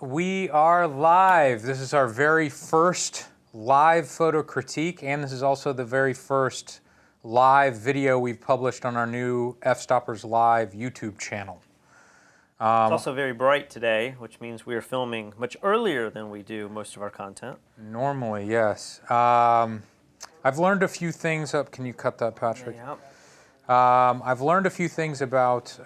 We are live. This is our very first live photo critique, and this is also the very first live video we've published on our new Fstoppers Live YouTube channel. It's also very bright today, which means we are filming much earlier than we do most of our content. Normally, yes. I've learned a few things. Can you cut that, Patrick? Yeah. I've learned a few things about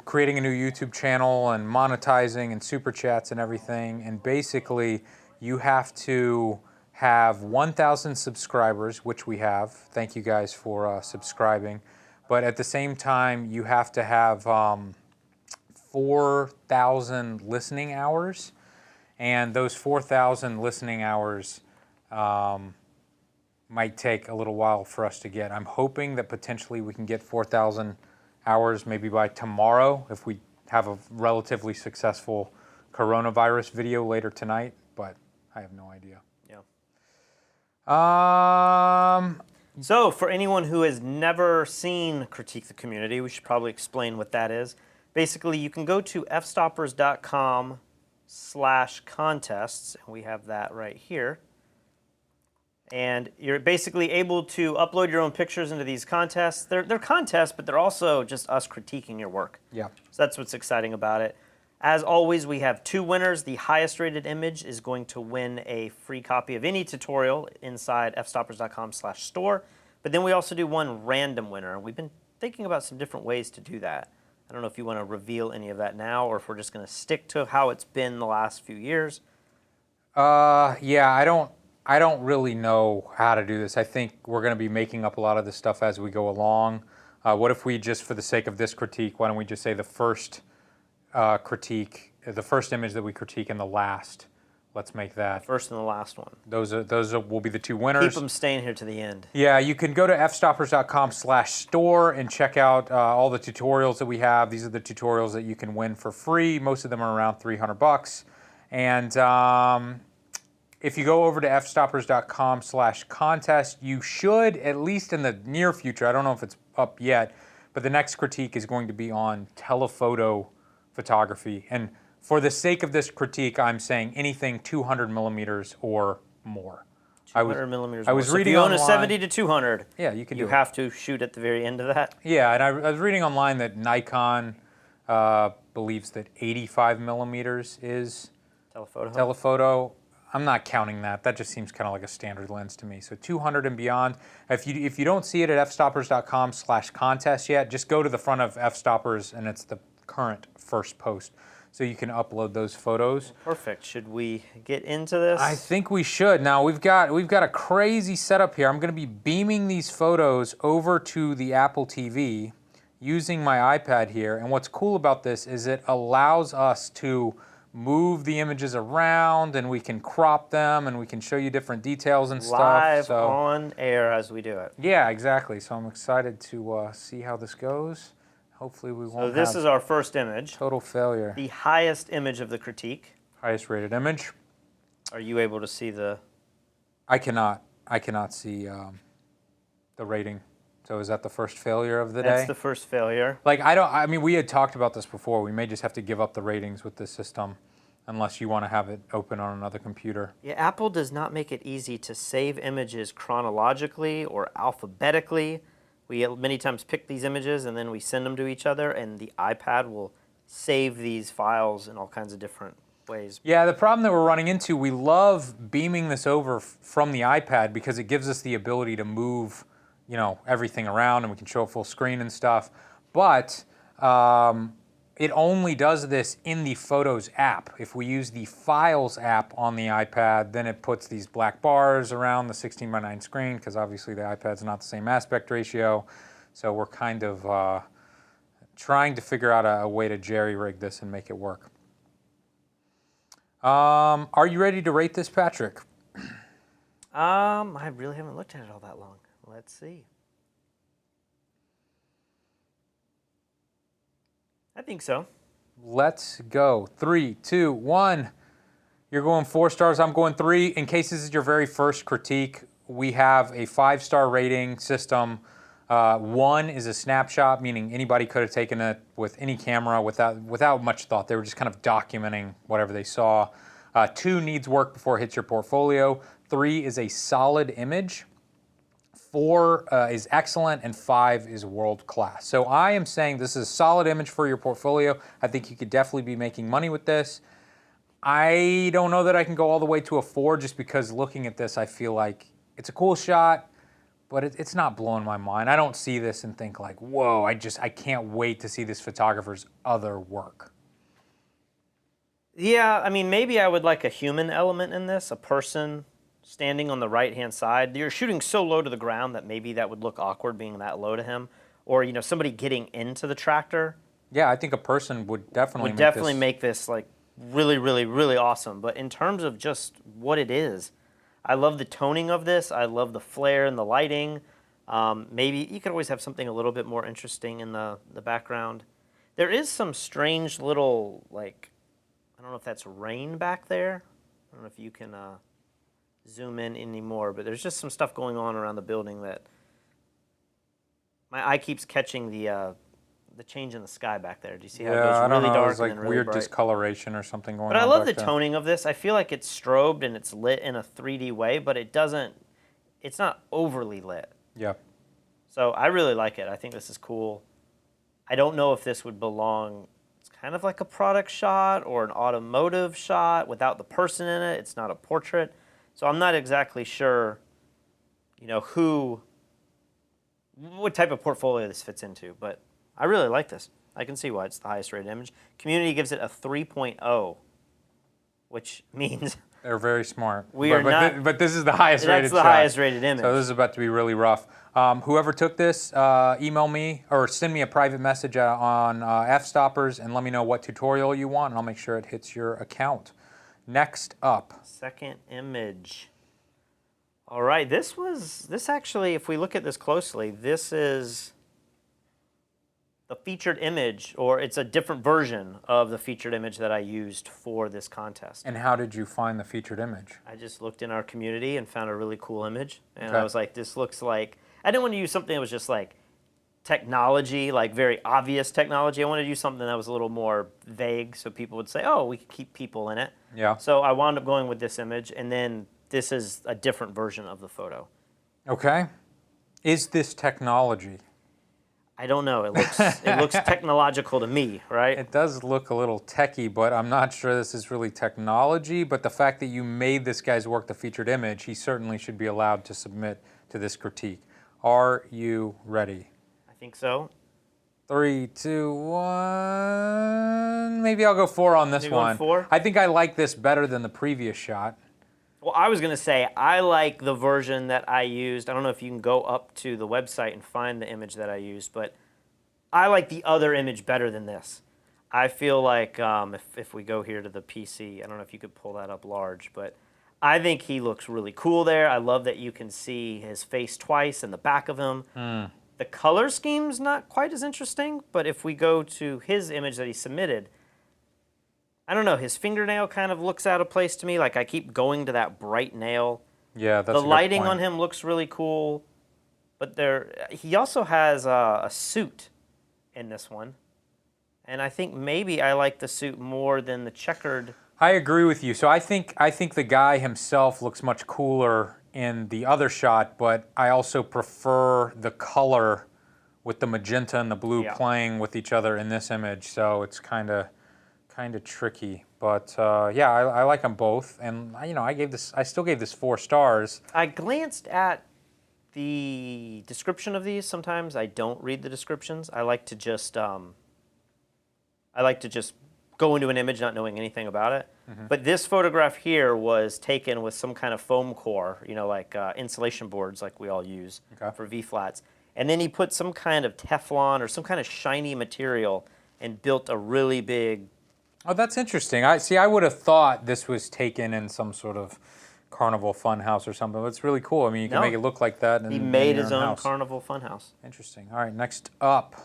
creating a new YouTube channel and monetizing and super chats and everything. And basically, you have to have 1,000 subscribers, which we have. Thank you guys for subscribing. But at the same time, you have to have 4,000 listening hours. And those 4,000 listening hours might take a little while for us to get. I'm hoping that potentially we can get 4,000 hours maybe by tomorrow if we have a relatively successful coronavirus video later tonight, but I have no idea. Yeah. So for anyone who has never seen Critique the Community, we should probably explain what that is. Basically, you can go to fstoppers.com/contests, and we have that right here. And you're basically able to upload your own pictures into these contests. They're contests, but they're also just us critiquing your work. Yeah. So that's what's exciting about it. As always, we have two winners. The highest rated image is going to win a free copy of any tutorial inside fstoppers.com/store. But then we also do one random winner. And we've been thinking about some different ways to do that. I don't know if you want to reveal any of that now or if we're just going to stick to how it's been the last few years. Yeah, I don't really know how to do this. I think we're going to be making up a lot of this stuff as we go along. What if we just, for the sake of this critique, why don't we just say the first critique, the first image that we critique and the last? Let's make that. First and the last one. Those will be the two winners. Keep them staying here to the end. Yeah, you can go to fstoppers.com/store and check out all the tutorials that we have. These are the tutorials that you can win for free. Most of them are around $300. And if you go over to fstoppers.com/contest, you should, at least in the near future, I don't know if it's up yet, but the next critique is going to be on telephoto photography. And for the sake of this critique, I'm saying anything 200 millimeters or more. 200 millimeters. I was reading if you own online, a 70 to 200, yeah, you can. You have to shoot at the very end of that. Yeah, and I was reading online that Nikon believes that 85 millimeters is telephoto. I'm not counting that. That just seems kind of like a standard lens to me. So 200 and beyond. If you don't see it at fstoppers.com/contest yet, just go to the front of Fstoppers, and it's the current first post. So you can upload those photos. Perfect. Should we get into this? I think we should. Now we've got a crazy setup here. I'm going to be beaming these photos over to the Apple TV using my iPad here. And what's cool about this is it allows us to move the images around, and we can crop them, and we can show you different details and stuff. Live on air as we do it. Yeah, exactly. So I'm excited to see how this goes. Hopefully we won't. So this is our first image. Total failure. The highest image of the critique. Highest rated image. Are you able to see the? I cannot see the rating. So is that the first failure of the day? That's the first failure. Like I mean, we had talked about this before. We may just have to give up the ratings with this system, unless you want to have it open on another computer. Yeah, Apple does not make it easy to save images chronologically or alphabetically. We many times pick these images and then we send them to each other, and the iPad will save these files in all kinds of different ways. Yeah, the problem that we're running into, we love beaming this over from the iPad because it gives us the ability to move, you know, everything around, and we can show a full screen and stuff. But it only does this in the Photos app. If we use the Files app on the iPad, then it puts these black bars around the 16:9 screen, because obviously the iPad's not the same aspect ratio. So we're kind of trying to figure out a way to jerry-rig this and make it work. Are you ready to rate this, Patrick? I really haven't looked at it all that long. Let's see. I think so. Let's go. 3, 2, 1. You're going 4 stars. I'm going 3. In case this is your very first critique, we have a 5-star rating system One is a snapshot, meaning anybody could have taken it with any camera without much thought. They were just kind of documenting whatever they saw. 2 needs work before it hits your portfolio. 3 is a solid image. 4 is excellent, and 5 is world class. So I am saying this is a solid image for your portfolio. I think you could definitely be making money with this. I don't know that I can go all the way to a 4 just because looking at this, I feel like it's a cool shot, but it's not blowing my mind. I don't see this and think like, whoa, I can't wait to see this photographer's other work. Yeah, I mean, maybe I would like a human element in this, a person standing on the right-hand side. You're shooting so low to the ground that maybe that would look awkward being that low to him. Or, you know, somebody getting into the tractor. Yeah, I think a person would definitely make this like really, really, really awesome. But in terms of just what it is, I love the toning of this. I love the flare and the lighting. Maybe you could always have something a little bit more interesting in the background. There is some strange little, like, I don't know if that's rain back there. I don't know if you can zoom in anymore, but there's just some stuff going on around the building that my eye keeps catching the change in the sky back there. Do you see how it goes really dark it's like and then weird really bright? discoloration or something going on. But I love back the there. toning of this. I feel like it's strobed and it's lit in a 3D way, but it's not overly lit. Yeah. So I really like it. I think this is cool. I don't know if this would belong, it's kind of like a product shot or an automotive shot without the person in it. It's not a portrait. So I'm not exactly sure, you know, what type of portfolio this fits into, but I really like this. I can see why it's the highest rated image. Community gives it a 3.0, which means they're very smart. But this is the highest rated. That's the highest rated image. So this is about to be really rough. Whoever took this, email me or send me a private message on Fstoppers and let me know what tutorial you want, and I'll make sure it hits your account. Next up. Second image. All right, this actually, if we look at this closely, this is the featured image, or it's a different version of the featured image that I used for this contest. And how did you find the featured image? I just looked in our community and found a really cool image. And Okay. I was like, this looks like, I didn't want to use something that was just like technology, like very obvious technology. I wanted to use something that was a little more vague so people would say, oh, we could keep people in it. Yeah. So I wound up going with this image, and then this is a different version of the photo. Okay. Is this technology? I don't know. It looks technological to me, right? It does look a little techie, but I'm not sure this is really technology. But the fact that you made this guy's work the featured image, he certainly should be allowed to submit to this critique. Are you ready? I think so. 3, 2, 1. Maybe I'll go 4 on this You're going one. 4? I think I like this better than the previous shot. Well, I was going to say, I like the version that I used. I don't know if you can go up to the website and find the image that I used, but I like the other image better than this. I feel like if we go here to the PC, I don't know if you could pull that up large, but I think he looks really cool there. I love that you can see his face twice and the back of him. The color scheme's not quite as interesting, but if we go to his image that he submitted, I don't know, his fingernail kind of looks out of place to me. Like I keep going to that bright nail. Yeah, that's a The good lighting point. on him looks really cool, but he also has a suit in this one. And I think maybe I like the suit more than the checkered. I agree with you. So I think the guy himself looks much cooler in the other shot, but I also prefer the color with the magenta and the blue playing with each other in this image. So it's kind of tricky. But yeah, I like them both, and I still gave this 4 stars. I glanced at the description of these. Sometimes I don't read the descriptions. I like to just go into an image not knowing anything about it. But this photograph here was taken with some kind of foam core, like insulation boards like we all use for V-flats. And then he put some kind of Teflon or some kind of shiny material and built a really big... Oh, that's interesting. I would have thought this was taken in some sort of carnival fun house or something. But it's really cool. I mean, you can make it look like that. He made his own house. carnival fun house. Interesting. All right, next up.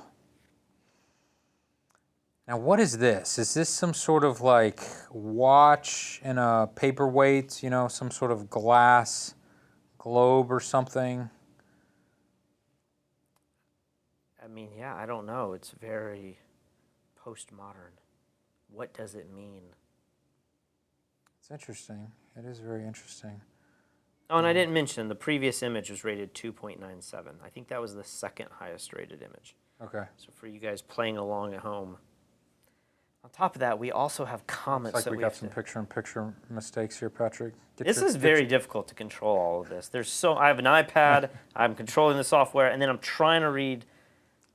Now, what is this? Is this some sort of like watch in a paperweight, some sort of glass globe or something? I mean, yeah, I don't know. It's very postmodern. What does it mean? It's interesting. It is very interesting. Oh, and I didn't mention the previous image was rated 2.97. I think that was the second highest rated image. Okay. So for you guys playing along at home. On top of that, we also have comments Looks like that we we got have some to... picture-in-picture mistakes here, Patrick. This is very difficult to control all of this. I have an iPad, I'm controlling the software, and then I'm trying to read.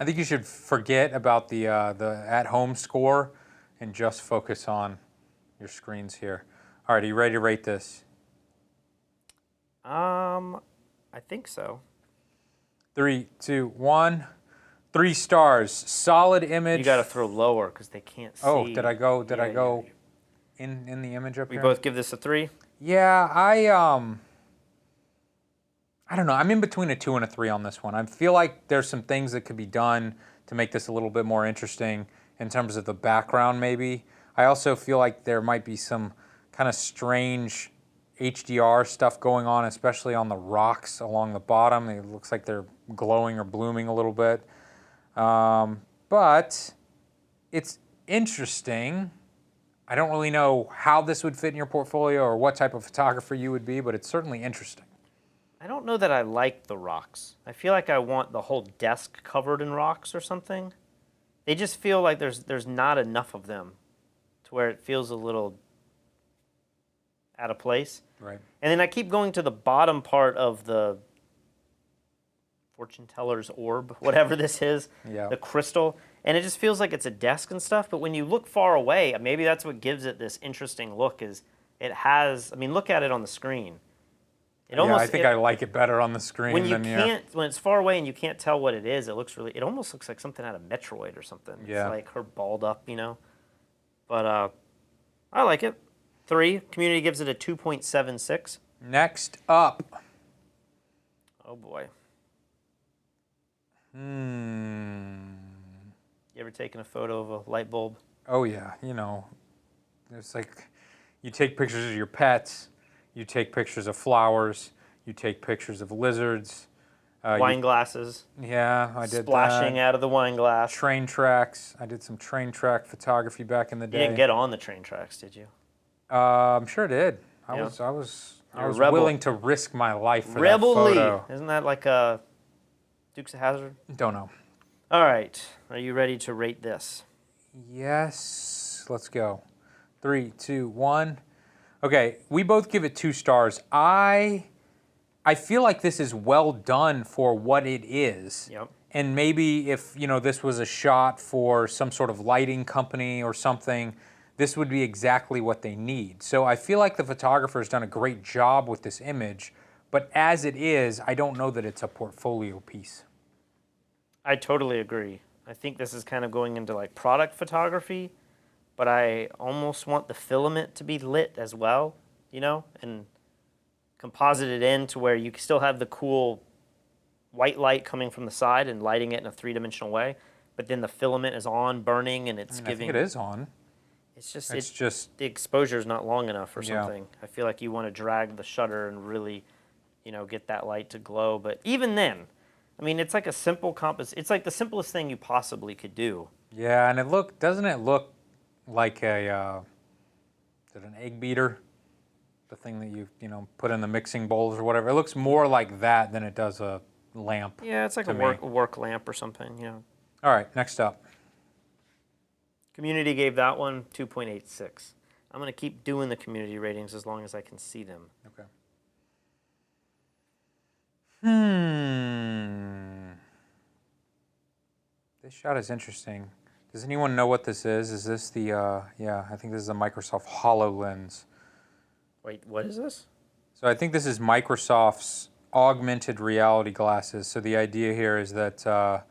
I think you should forget about the at-home score and just focus on your screens here. All right, are you ready to rate this? I think so. 3, 2, 1. 3 stars. Solid image. You got to throw lower because they can't see. Oh, did I go Yeah. in the image up We here? both give this a 3? Yeah, I don't know. I'm in between a 2 and a 3 on this one. I feel like there's some things that could be done to make this a little bit more interesting in terms of the background maybe. I also feel like there might be some kind of strange HDR stuff going on, especially on the rocks along the bottom. It looks like they're glowing or blooming a little bit. But it's interesting. I don't really know how this would fit in your portfolio or what type of photographer you would be, but it's certainly interesting. I don't know that I like the rocks. I feel like I want the whole desk covered in rocks or something. They just feel like there's not enough of them to where it feels a little out of place. Right. And then I keep going to the bottom part of the fortune teller's orb, whatever this is, Yeah. the crystal, and it just feels like it's a desk and stuff. But when you look far away, maybe that's what gives it this interesting look. Is it has? I mean, look at it on the screen. It almost, I think I like it better on the screen when you than can't when it's far away and you can't tell what it is. It looks really. It almost looks like something out of Metroid or something. Yeah. It's like her balled up, you know. But I like it. 3. Community gives it a 2.76. Next up. Oh boy. You You ever taken a photo of a light bulb? Oh yeah, there's like, you take pictures of your pets, you take pictures of flowers, you take pictures of lizards. Wine glasses. Yeah, I did Splashing that. out of the wine glass. Train tracks. I did some train track photography back in the day. You didn't get on the train tracks, did you? I'm sure I did. I Yeah. was You're a rebel. willing to risk my life for Rebel that Lee. photo. Isn't that like a Dukes of Hazzard? Don't know. All right. Are you ready to rate this? Yes. Let's go. 3, 2, 1. Okay, we both give it 2 stars. I feel like this is well done for what it is. Yep. And maybe if, this was a shot for some sort of lighting company or something, this would be exactly what they need. So I feel like the photographer's done a great job with this image, but as it is, I don't know that it's a portfolio piece. I totally agree. I think this is kind of going into like product photography, but I almost want the filament to be lit as well, and composite it in to where you can still have the cool white light coming from the side and lighting it in a 3-dimensional way, but then the filament is on, burning, and it's giving... I think it is on. It's just the exposure is not long enough or something. I feel like you want to drag the shutter and really, get that light to glow. But even then, I mean, it's like a simple It's like the simplest thing you possibly could do. Yeah, and doesn't it look like is it an egg beater? The thing that you put in the mixing bowls or whatever. It looks more like that than it does a lamp. Yeah, it's like a work lamp or something. All right, next up. Community gave that one 2.86. I'm going to keep doing the community ratings as long as I can see them. Okay. This shot is interesting. Does anyone know what this is? Is this the, I think this is a Microsoft HoloLens. Wait, what is this? So I think this is Microsoft's augmented reality glasses. So the idea here is that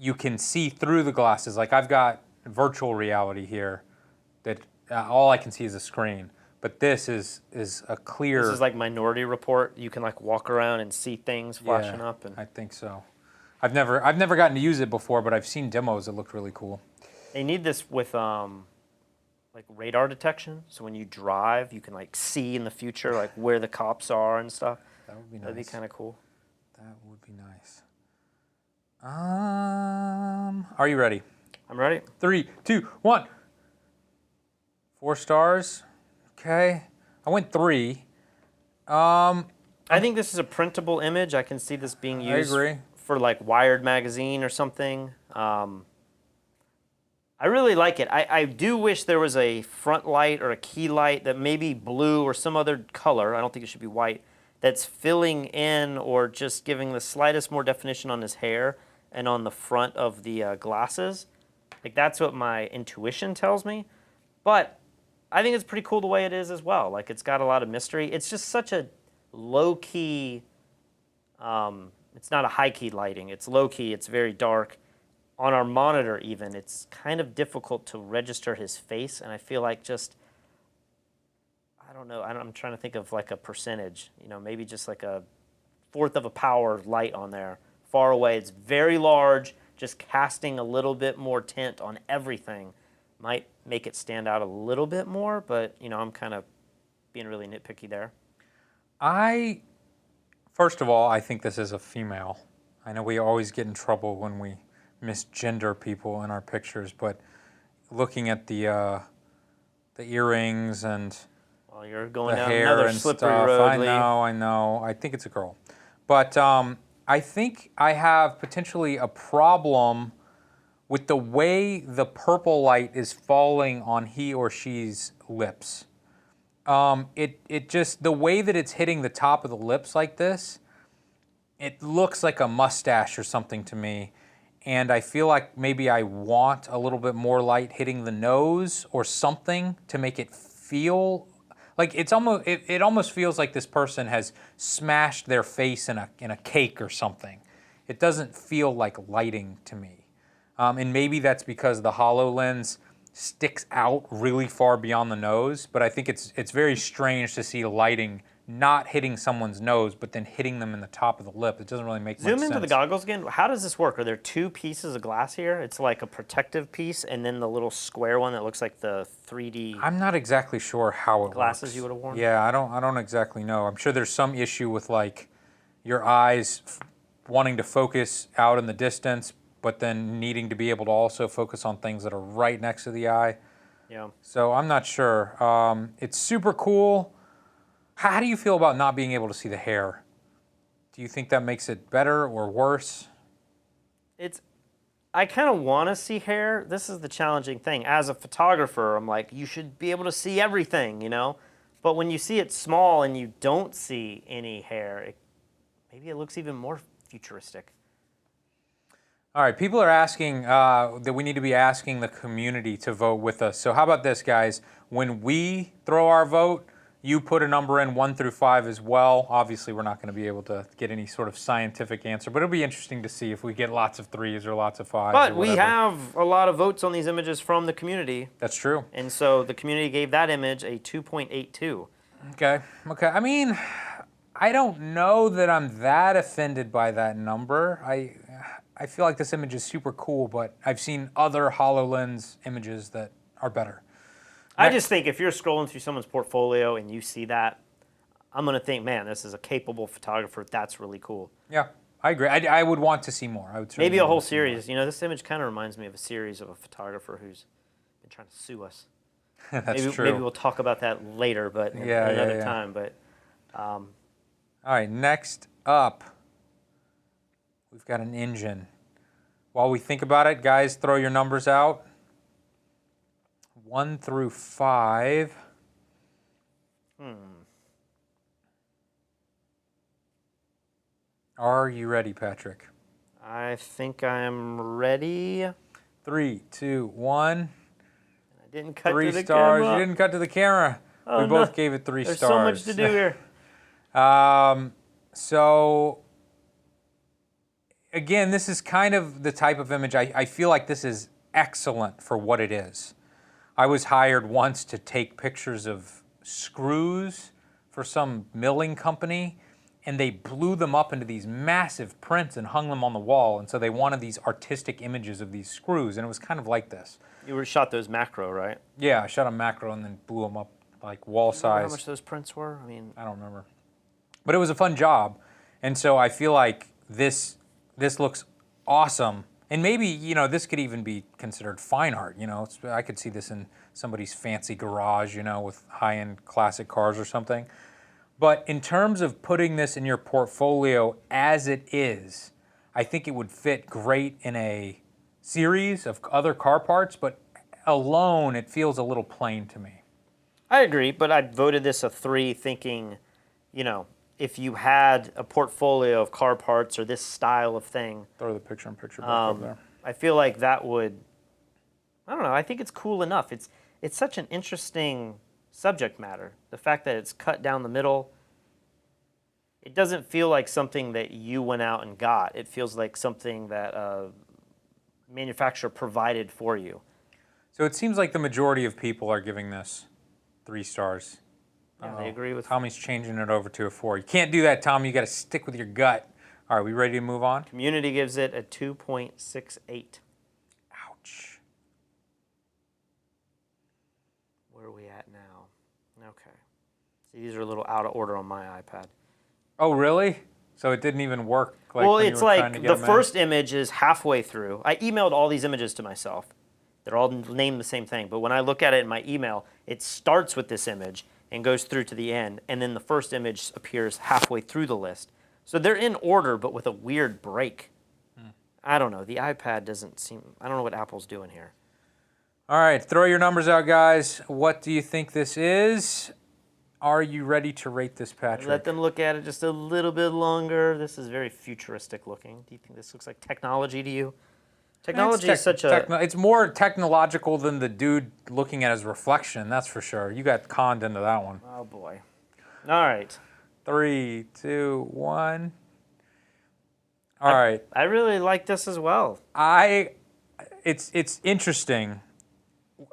you can see through the glasses. Like I've got virtual reality here that all I can see is a screen. But this is a clear... This is like Minority Report. You can like walk around and see things flashing up. And I think so. I've never gotten to use it before, but I've seen demos that look really cool. They need this with like radar detection. So when you drive, you can like see in the future like where the cops are and stuff. That would be nice. That'd be kind of cool. That would be nice. Are you ready? I'm ready. 3, 2, 1. 4 stars. Okay. I went 3. I think this is a printable image. I can see this being I used agree. for like Wired magazine or something. I really like it. I do wish there was a front light or a key light that maybe blue or some other color, I don't think it should be white, that's filling in or just giving the slightest more definition on his hair and on the front of the glasses. Like that's what my intuition tells me. But I think it's pretty cool the way it is as well. Like it's got a lot of mystery. It's just such a low-key, it's not a high-key lighting. It's low-key, it's very dark. On our monitor even, it's kind of difficult to register his face, and I feel like just, I don't know, I'm trying to think of like a percentage, you know, maybe just like a fourth of a power light on there. Far away, it's very large, just casting a little bit more tint on everything might make it stand out a little bit more, but you know, I'm kind of being really nitpicky there. First of all, I think this is a female. I know we always get in trouble when we misgender people in our pictures, but looking at the earrings and Well, you're going the down hair another and slippery stuff, road, I Lee. know. I think it's a girl, but I think I have potentially a problem with the way the purple light is falling on he or she's lips. It just, the way that it's hitting the top of the lips like this, it looks like a mustache or something to me. And I feel like maybe I want a little bit more light hitting the nose or something to make it feel like it's almost, it almost feels like this person has smashed their face in a cake or something. It doesn't feel like lighting to me. And maybe that's because the HoloLens sticks out really far beyond the nose, but I think it's very strange to see lighting not hitting someone's nose, but then hitting them in the top of the lip. It doesn't really make much sense. Zoom into the goggles again. How does this work? Are there two pieces of glass here? It's like a protective piece and then the little square one that looks like the 3D I'm not exactly sure how it glasses works. you would have worn. Yeah, I don't exactly know. I'm sure there's some issue with like your eyes wanting to focus out in the distance, but then needing to be able to also focus on things that are right next to the eye. Yeah. So I'm not sure. It's super cool. How do you feel about not being able to see the hair? Do you think that makes it better or worse? I kind of want to see hair. This is the challenging thing. As a photographer, I'm like, you should be able to see everything, you know? But when you see it small and you don't see any hair, maybe it looks even more futuristic. All right, people are asking that we need to be asking the community to vote with us. So how about this, guys? When we throw our vote, you put a number in 1 through 5 as well. Obviously, we're not going to be able to get any sort of scientific answer, but it'll be interesting to see if we get lots of 3s or lots of 5s. But or we whatever. have a lot of votes on these images from the community. That's true. And so the community gave that image a 2.82. Okay. I mean, I don't know that I'm that offended by that number. I feel like this image is super cool, but I've seen other HoloLens images that are better. I just think if you're scrolling through someone's portfolio and you see that, I'm going to think, man, this is a capable photographer. That's really cool. Yeah, I agree. I would want to see more. I would Maybe a whole want to see more. series. You know, this image kind of reminds me of a series of a photographer who's been trying to sue us. That's true. Maybe we'll talk about that later, but another time. But all right, next up, we've got an engine. While we think about it, guys, throw your numbers out. 1 through 5. Are you ready, Patrick? I think I'm ready. 3, 2, 1. I didn't cut 3 to the stars. camera. You didn't cut to the camera. Oh, we both no. gave it 3 There's stars. so much to do here. So, again, this is kind of the type of image, I feel like this is excellent for what it is. I was hired once to take pictures of screws for some milling company, and they blew them up into these massive prints and hung them on the wall, and so they wanted these artistic images of these screws, and it was kind of like this. You shot those macro, right? Yeah, I shot a macro and then blew them up like wall size. How much those prints were? I mean, I don't remember. But it was a fun job, and so I feel like this looks awesome. And maybe, you know, this could even be considered fine art, you know. I could see this in somebody's fancy garage, you know, with high-end classic cars or something. But in terms of putting this in your portfolio as it is, I think it would fit great in a series of other car parts, but alone it feels a little plain to me. I agree, but I voted this a 3 thinking, you know, if you had a portfolio of car parts or this style of thing. Throw the picture-in-picture back over there. I feel like that would, I don't know, I think it's cool enough. It's such an interesting subject matter. The fact that it's cut down the middle, it doesn't feel like something that you went out and got. It feels like something that a manufacturer provided for you. So it seems like the majority of people are giving this 3 stars. Yeah, they agree with Tommy's changing it over to a 4. You can't do that, Tommy. You got to stick with your gut. All right, we ready to move on? Community gives it a 2.68. Ouch. Where are we at now? Okay. See, these are a little out of order on my iPad. Oh, really? So it didn't even work? Like Well, when you it's were trying to like get the them in? first image is halfway through. I emailed all these images to myself. They're all named the same thing. But when I look at it in my email, it starts with this image and goes through to the end. And then the first image appears halfway through the list. So they're in order, but with a weird break. I don't know. The iPad doesn't seem, I don't know what Apple's doing here. All right, throw your numbers out, guys. What do you think this is? Are you ready to rate this, Patrick? Let them look at it just a little bit longer. This is very futuristic looking. Do you think this looks like technology to you? Technology is such a... It's more technological than the dude looking at his reflection, that's for sure. You got conned into that one. Oh, boy. All right. 3, 2, 1. All right. I really like this as well. It's interesting.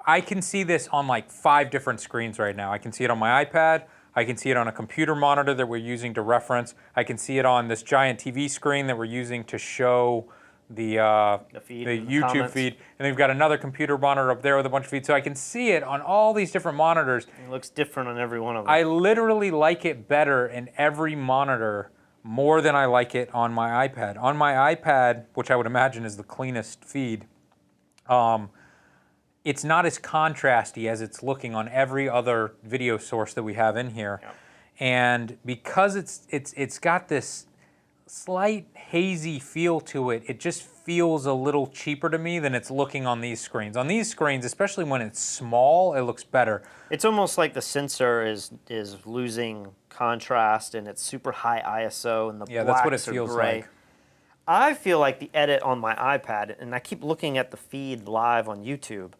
I can see this on like 5 different screens right now. I can see it on my iPad. I can see it on a computer monitor that we're using to reference. I can see it on this giant TV screen that we're using to show the YouTube comments. feed. And we've got another computer monitor up there with a bunch of feeds. So I can see it on all these different monitors. It looks different on every one of them. I literally like it better in every monitor more than I like it on my iPad. On my iPad, which I would imagine is the cleanest feed, it's not as contrasty as it's looking on every other video source that we have in here. Yeah. And because it's got this slight hazy feel to it, it just feels a little cheaper to me than it's looking on these screens. On these screens, especially when it's small, it looks better. It's almost like the sensor is losing contrast and it's super high ISO and the Yeah, that's what it blacks are feels gray. like. I feel like the edit on my iPad, and I keep looking at the feed live on YouTube,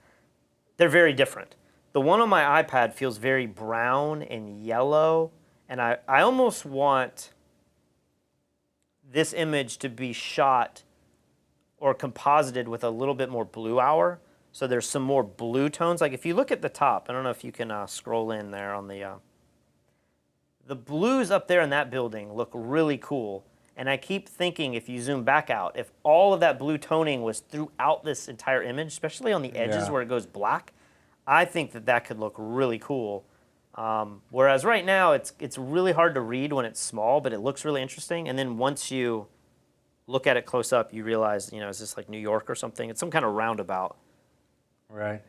they're very different. The one on my iPad feels very brown and yellow, and I almost want this image to be shot or composited with a little bit more blue hour. So there's some more blue tones. Like if you look at the top, I don't know if you can scroll in there on the blues up there in that building look really cool. And I keep thinking if you zoom back out, if all of that blue toning was throughout this entire image, especially on the edges where it goes black, I think that could look really cool. Whereas right now, it's really hard to read when it's small, but it looks really interesting. And then once you look at it close up, you realize, you know, is this like New York or something? It's some kind of roundabout. Right.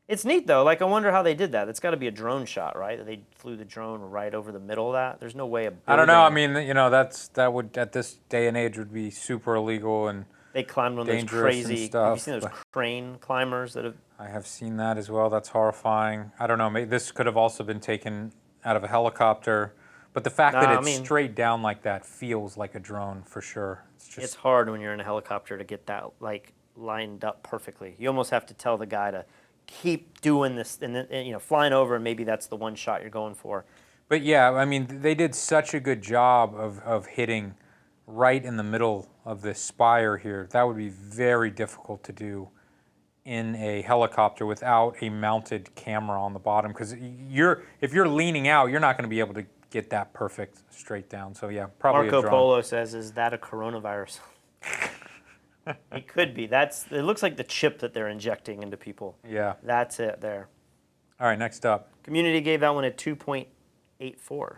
It's neat though. Like I wonder how they did that. It's got to be a drone shot, right? They flew the drone right over the middle of that. There's no way of. I don't know. I mean, you know, that would at this day and age would be super illegal and they climbed one of those dangerous crazy. and stuff, Have you seen those crane climbers that have? I have seen that as well. That's horrifying. I don't know. Maybe this could have also been taken out of a helicopter, but the fact that it's straight down like that feels like a drone for sure. It's hard when you're in a helicopter to get that like lined up perfectly. You almost have to tell the guy to keep doing this, and then, you know, flying over, and maybe that's the one shot you're going for. But yeah, I mean, they did such a good job of hitting right in the middle of this spire here. That would be very difficult to do in a helicopter without a mounted camera on the bottom, because if you're leaning out, you're not going to be able to get that perfect straight down. So yeah, probably Marco a drone. Polo says, "Is that a coronavirus?" It could be. It looks like the chip that they're injecting into people. Yeah. That's it there. All right, next up. Community gave that one a 2.84.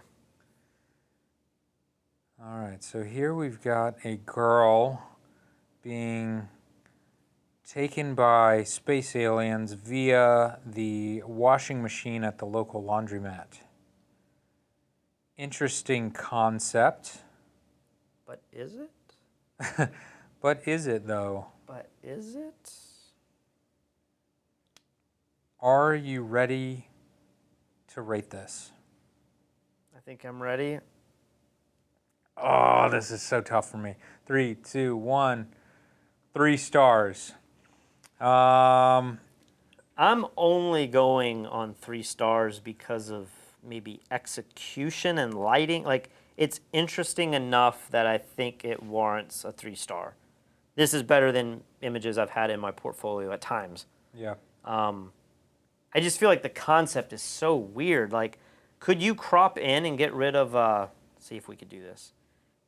All right, so here we've got a girl being taken by space aliens via the washing machine at the local laundromat. Interesting concept. But is it? But is it, though? But is it? Are you ready to rate this? I think I'm ready. Oh, this is so tough for me. 3, 2, 1. 3 stars. I'm only going on 3 stars because of maybe execution and lighting. Like, it's interesting enough that I think it warrants a 3 star. This is better than images I've had in my portfolio at times. Yeah. I just feel like the concept is so weird. Like, could you crop in and get rid of, let's see if we could do this.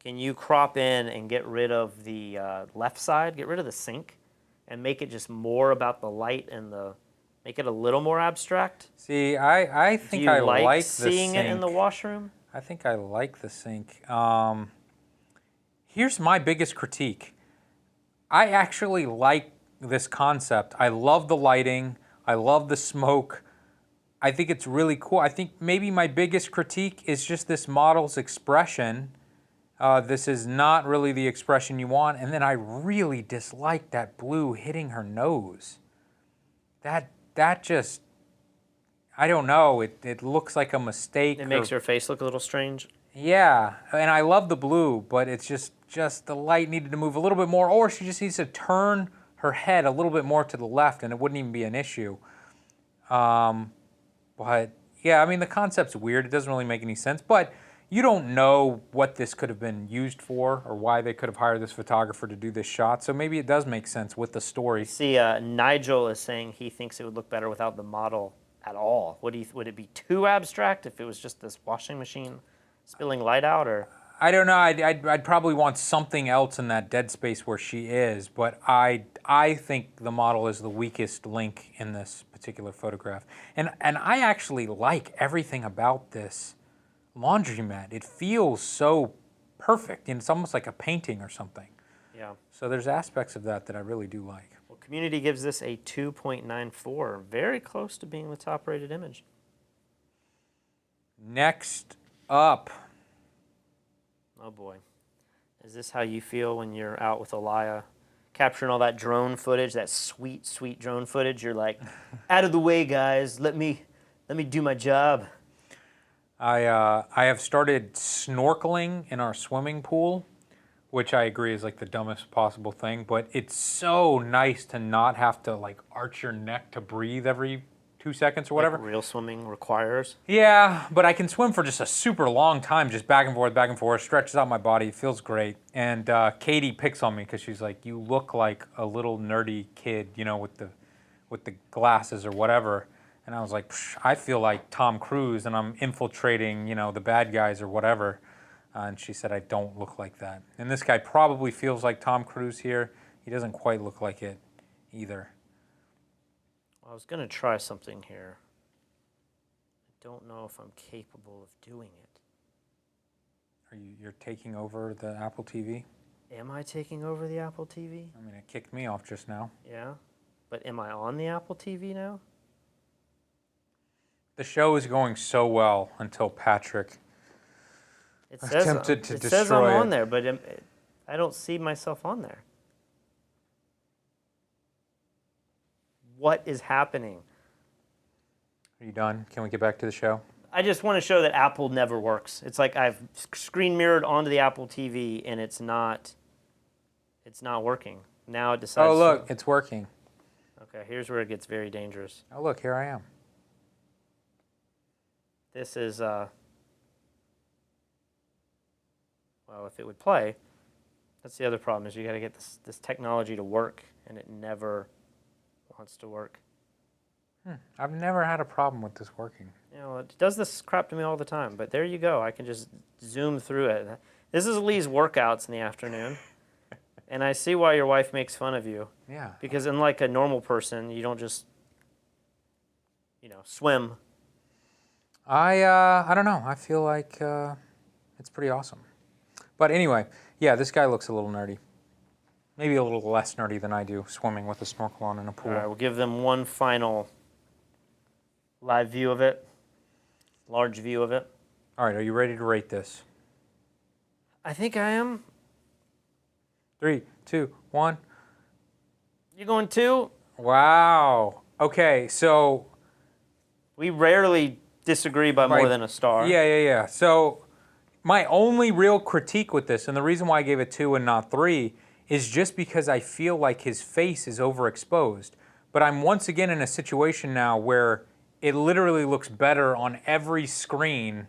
Can you crop in and get rid of the left side, get rid of the sink, and make it just more about the light and make it a little more abstract? See, I think Do you I like the seeing sink. it in the washroom? I think I like the sink. Here's my biggest critique. I actually like this concept. I love the lighting. I love the smoke. I think it's really cool. I think maybe my biggest critique is just this model's expression. This is not really the expression you want. And then I really dislike that blue hitting her nose. That just, I don't know. It looks like a mistake. It makes her face look a little strange. Yeah, and I love the blue, but it's just the light needed to move a little bit more, or she just needs to turn her head a little bit more to the left, and it wouldn't even be an issue. But yeah, I mean, the concept's weird. It doesn't really make any sense, but you don't know what this could have been used for or why they could have hired this photographer to do this shot. So maybe it does make sense with the story. See, Nigel is saying he thinks it would look better without the model at all. Would it be too abstract if it was just this washing machine spilling light out, or? I don't know. I'd probably want something else in that dead space where she is, but I think the model is the weakest link in this particular photograph. And I actually like everything about this laundromat. It feels so perfect, and it's almost like a painting or something. Yeah. So there's aspects of that I really do like. Well, community gives this a 2.94, very close to being the top rated image. Next up. Oh boy. Is this how you feel when you're out with Elia, capturing all that drone footage, that sweet, sweet drone footage? You're like, out of the way, guys. Let me do my job. I have started snorkeling in our swimming pool, which I agree is like the dumbest possible thing, but it's so nice to not have to like arch your neck to breathe every 2 seconds or whatever. Like real swimming requires. Yeah, but I can swim for just a super long time, just back and forth, stretches out my body. It feels great. And Katie picks on me because she's like, you look like a little nerdy kid, you know, with the glasses or whatever. And I was like, I feel like Tom Cruise and I'm infiltrating, you know, the bad guys or whatever. And she said, I don't look like that. And this guy probably feels like Tom Cruise here. He doesn't quite look like it either. I was going to try something here. I don't know if I'm capable of doing it. You're taking over the Apple TV? Am I taking over the Apple TV? I mean, it kicked me off just now. Yeah. But am I on the Apple TV now? The show is going so well until Patrick attempted to destroy it. It says I'm on there, but I don't see myself on there. What is happening? Are you done? Can we get back to the show? I just want to show that Apple never works. It's like I've screen mirrored onto the Apple TV and it's not working. Now it decides. Oh, look, it's working. Okay, here's where it gets very dangerous. Oh, look, here I am. This is, well, if it would play, that's the other problem, is you got to get this technology to work, and it never wants to work. I've never had a problem with this working. You know, it does this crap to me all the time, but there you go. I can just zoom through it. This is Lee's workouts in the afternoon, and I see why your wife makes fun of you. Yeah. Because unlike a normal person, you don't just, swim. I don't know. I feel like it's pretty awesome. But anyway, yeah, this guy looks a little nerdy. Maybe a little less nerdy than I do, swimming with a snorkel on in a pool. All right, we'll give them one final live view of it, large view of it. All right, are you ready to rate this? I think I am. 3, 2, 1. You going 2? Wow. Okay, so We rarely disagree by more than a star. Yeah. So my only real critique with this, and the reason why I gave it 2 and not 3, is just because I feel like his face is overexposed. But I'm once again in a situation now where it literally looks better on every screen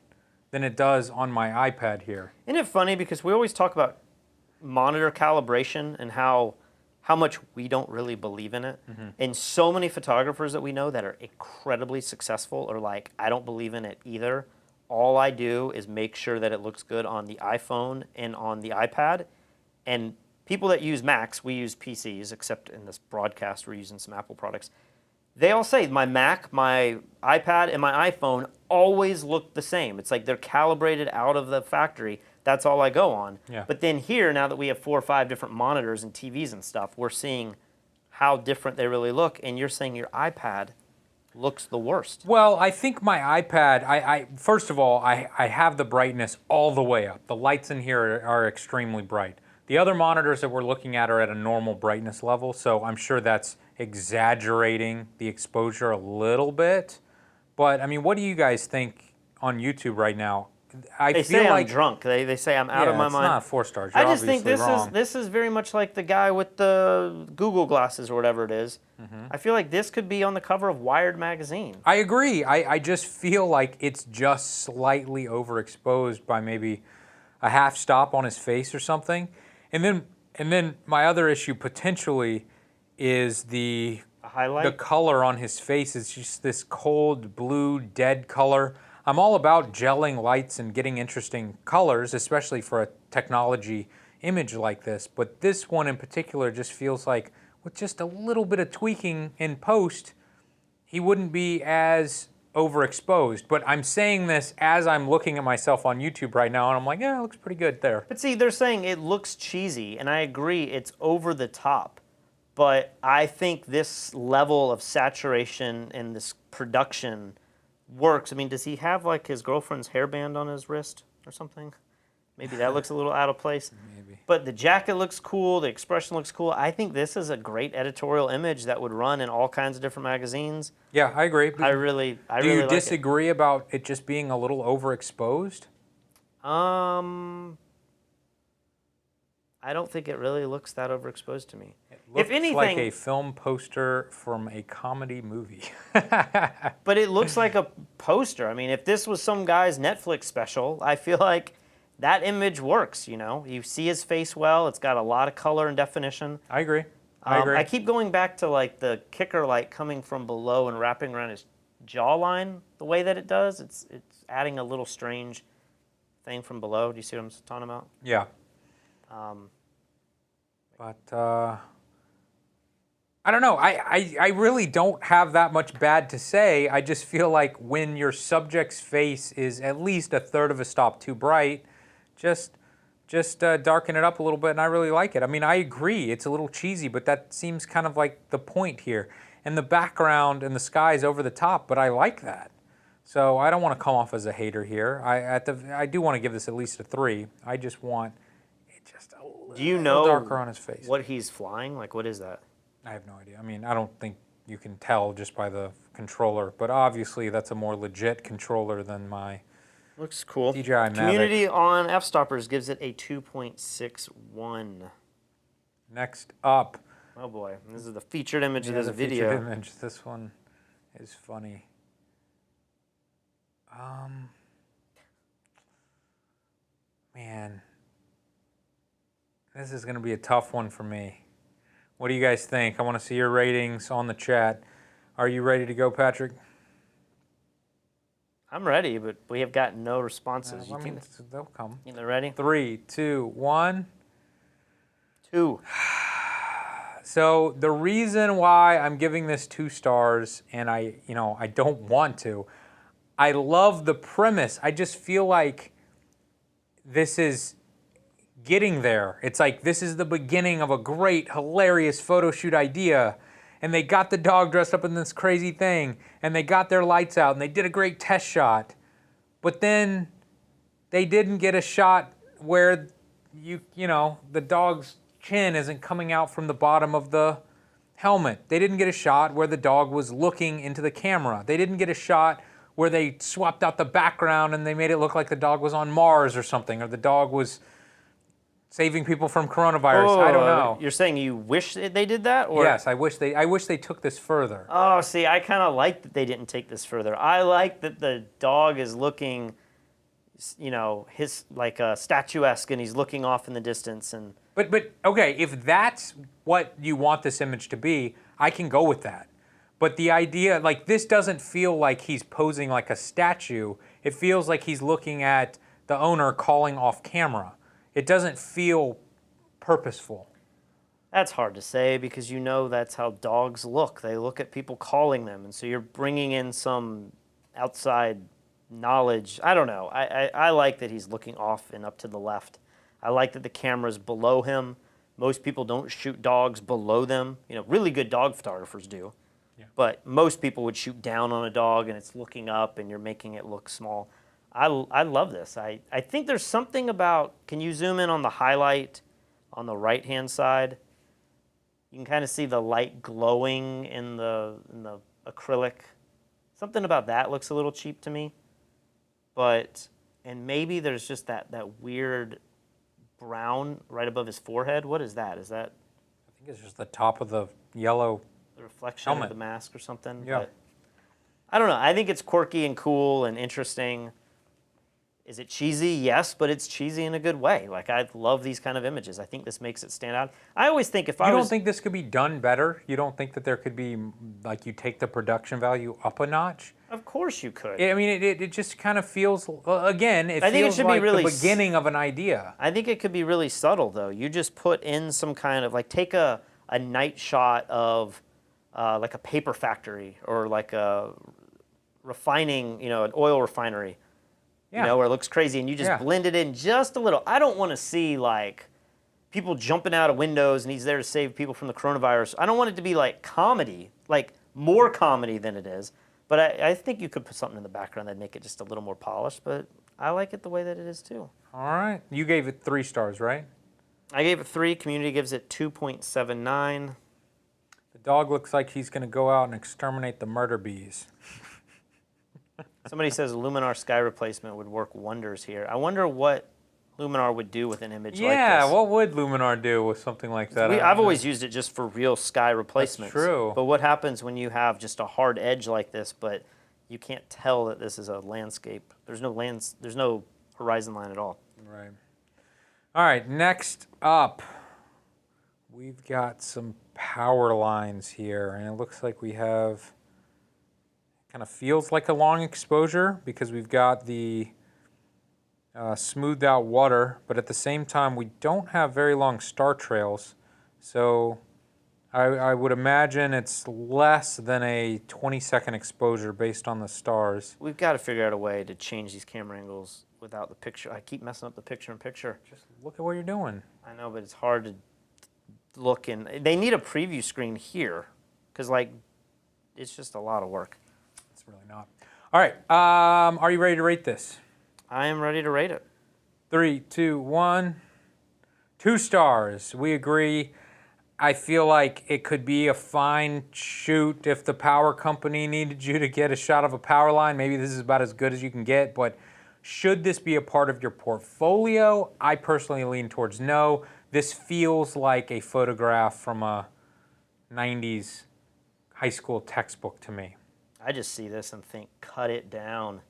than it does on my iPad here. Isn't it funny because we always talk about monitor calibration and how much we don't really believe in it. And so many photographers that we know that are incredibly successful are like, I don't believe in it either. All I do is make sure that it looks good on the iPhone and on the iPad. And people that use Macs, we use PCs, except in this broadcast we're using some Apple products. They all say my Mac, my iPad, and my iPhone always look the same. It's like they're calibrated out of the factory. That's all I go on. Yeah. But then here, now that we have 4 or 5 different monitors and TVs and stuff, we're seeing how different they really look. And you're saying your iPad looks the worst. Well, I think my iPad, first of all, I have the brightness all the way up. The lights in here are extremely bright. The other monitors that we're looking at are at a normal brightness level, so I'm sure that's exaggerating the exposure a little bit. But, I mean, what do you guys think on YouTube right now? They say I'm drunk. They say I'm out of my mind. It's not 4 stars. You're I just think obviously wrong. this is very much like the guy with the Google glasses or whatever it is. I feel like this could be on the cover of Wired magazine. I agree. I just feel like it's just slightly overexposed by maybe a half stop on his face or something. And then my other issue potentially is the color on his face is just this cold blue dead color. I'm all about gelling lights and getting interesting colors, especially for a technology image like this. But this one in particular just feels like with just a little bit of tweaking in post, he wouldn't be as overexposed. But I'm saying this as I'm looking at myself on YouTube right now, and I'm like, yeah, it looks pretty good there. But see, they're saying it looks cheesy, and I agree, it's over the top. But I think this level of saturation and this production works. I mean, does he have like his girlfriend's hairband on his wrist or something? Maybe that looks a little out of place. Maybe. But the jacket looks cool. The expression looks cool. I think this is a great editorial image that would run in all kinds of different magazines. Yeah, I agree. I really Do you like disagree about it just being a little overexposed? I don't think it really looks that overexposed to me. It looks If anything, like a film poster from a comedy movie. but it looks like a poster. I mean, if this was some guy's Netflix special, I feel like that image works, you know? You see his face well. It's got a lot of color and definition. I agree. I agree. I keep going back to like the kicker light coming from below and wrapping around his jawline the way that it does. It's adding a little strange thing from below. Do you see what I'm talking about? Yeah. But I don't know. I really don't have that much bad to say. I just feel like when your subject's face is at least a third of a stop too bright, just darken it up a little bit, and I really like it. I mean, I agree. It's a little cheesy, but that seems kind of like the point here. And the background and the sky is over the top, but I like that. So I don't want to come off as a hater here. I do want to give this at least a 3. I just want just a little darker on his face. What he's flying? Like, what is that? I have no idea. I mean, I don't think you can tell just by the controller, but obviously that's a more legit controller than my Looks cool. DJI Mavic. Community on Fstoppers gives it a 2.61. Next up. Oh boy, this is the featured image of this the video. Featured image. This one is funny. Man. This is going to be a tough one for me. What do you guys think? I want to see your ratings on the chat. Are you ready to go, Patrick? I'm ready, but we have got no responses. I mean, they'll come. You ready? 3, 2, 1. 2. So the reason why I'm giving this 2 stars, and I don't want to, I love the premise. I just feel like this is getting there. It's like, this is the beginning of a great, hilarious photo shoot idea. And they got the dog dressed up in this crazy thing, and they got their lights out, and they did a great test shot. But then they didn't get a shot where you know, the dog's chin isn't coming out from the bottom of the helmet. They didn't get a shot where the dog was looking into the camera. They didn't get a shot where they swapped out the background and they made it look like the dog was on Mars or something, or the dog was saving people from coronavirus. I don't know. You're saying you wish they did that? Or? Yes, I wish they took this further. Oh, see, I kind of like that they didn't take this further. I like that the dog is looking, you know, like statuesque, and he's looking off in the distance. And But okay, if that's what you want this image to be, I can go with that. But the idea, like, this doesn't feel like he's posing like a statue. It feels like he's looking at the owner calling off camera. It doesn't feel purposeful. that's hard to say because you know that's how dogs look. They look at people calling them, and so you're bringing in some outside knowledge. I don't know. I like that he's looking off and up to the left. I like that the camera's below him. Most people don't shoot dogs below them. You know, really good dog photographers do. Yeah. But most people would shoot down on a dog and it's looking up and you're making it look small. I love this. I think there's something about, can you zoom in on the highlight on the right-hand side? You can kind of see the light glowing in the acrylic. Something about that looks a little cheap to me. But, and maybe there's just that weird brown right above his forehead. What is that? Is that? I think it's just the top of the yellow the reflection helmet of the mask or something. Yeah. But I don't know. I think it's quirky and cool and interesting. Is it cheesy? Yes, but it's cheesy in a good way. Like, I love these kind of images. I think this makes it stand out. I always think if I You don't think this could be done better? You don't think that there could be, like, you take the production value up a notch? Of course you could. I mean, it just kind of feels, again, it I think it feels should like be really the beginning of an idea. I think it could be really subtle, though. You just put in some kind of, like, take a night shot of, like, a paper factory or, like, a refining, you know, an oil refinery. Yeah. You know, where it looks crazy, and you just blend it in just a little. I don't want to see, like, people jumping out of windows and he's there to save people from the coronavirus. I don't want it to be, like, comedy, like, more comedy than it is. But I think you could put something in the background that'd make it just a little more polished, but I like it the way that it is, too. All right. You gave it 3 stars, right? I gave it 3. Community gives it 2.79. The dog looks like he's going to go out and exterminate the murder bees. Somebody says Luminar sky replacement would work wonders here. I wonder what Luminar would do with an image like this. Yeah, what would Luminar do with something like that? I've always used it just for real sky replacements. That's true. But what happens when you have just a hard edge like this, but you can't tell that this is a landscape? There's no horizon line at all. Right. All right, next up, we've got some power lines here, and it looks like we have, kind of feels like a long exposure because we've got the smoothed out water, but at the same time we don't have very long star trails, so I would imagine it's less than a 20-second exposure based on the stars. We've got to figure out a way to change these camera angles without the picture. I keep messing up the picture-in-picture. Just look at what you're doing. I know, but it's hard to look in. They need a preview screen here because, like, it's just a lot of work. It's really not. All right, are you ready to rate this? I am ready to rate it. 3, 2, 1. 2 stars. We agree. I feel like it could be a fine shoot if the power company needed you to get a shot of a power line. Maybe this is about as good as you can get, but should this be a part of your portfolio? I personally lean towards no. This feels like a photograph from a 90s high school textbook to me. I just see this and think, cut it down.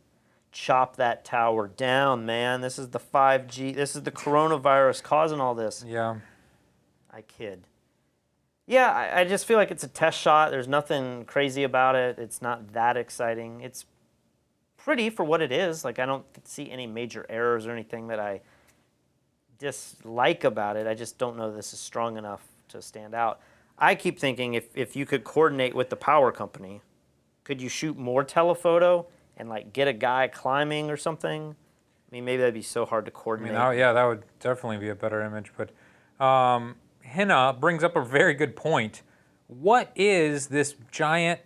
Chop that tower down, man. This is the 5G. This is the coronavirus causing all this. Yeah. I kid. Yeah, I just feel like it's a test shot. There's nothing crazy about it. It's not that exciting. It's pretty for what it is. Like, I don't see any major errors or anything that I dislike about it. I just don't know this is strong enough to stand out. I keep thinking if you could coordinate with the power company, could you shoot more telephoto and, like, get a guy climbing or something? mean, maybe that'd be so hard to I coordinate. mean, yeah, that would definitely be a better image. But Henna brings up a very good point. What is this giant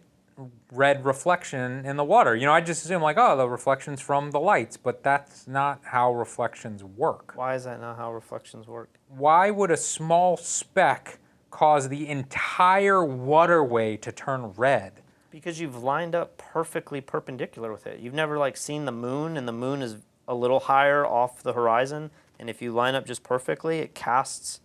red reflection in the water? You know, I just assume like, oh, the reflection's from the lights, but that's not how reflections work. Why is that not how reflections work? Why would a small speck cause the entire waterway to turn red? Because you've lined up perfectly perpendicular with it. You've never like seen the moon, and the moon is a little higher off the horizon, and if you line up just perfectly, it casts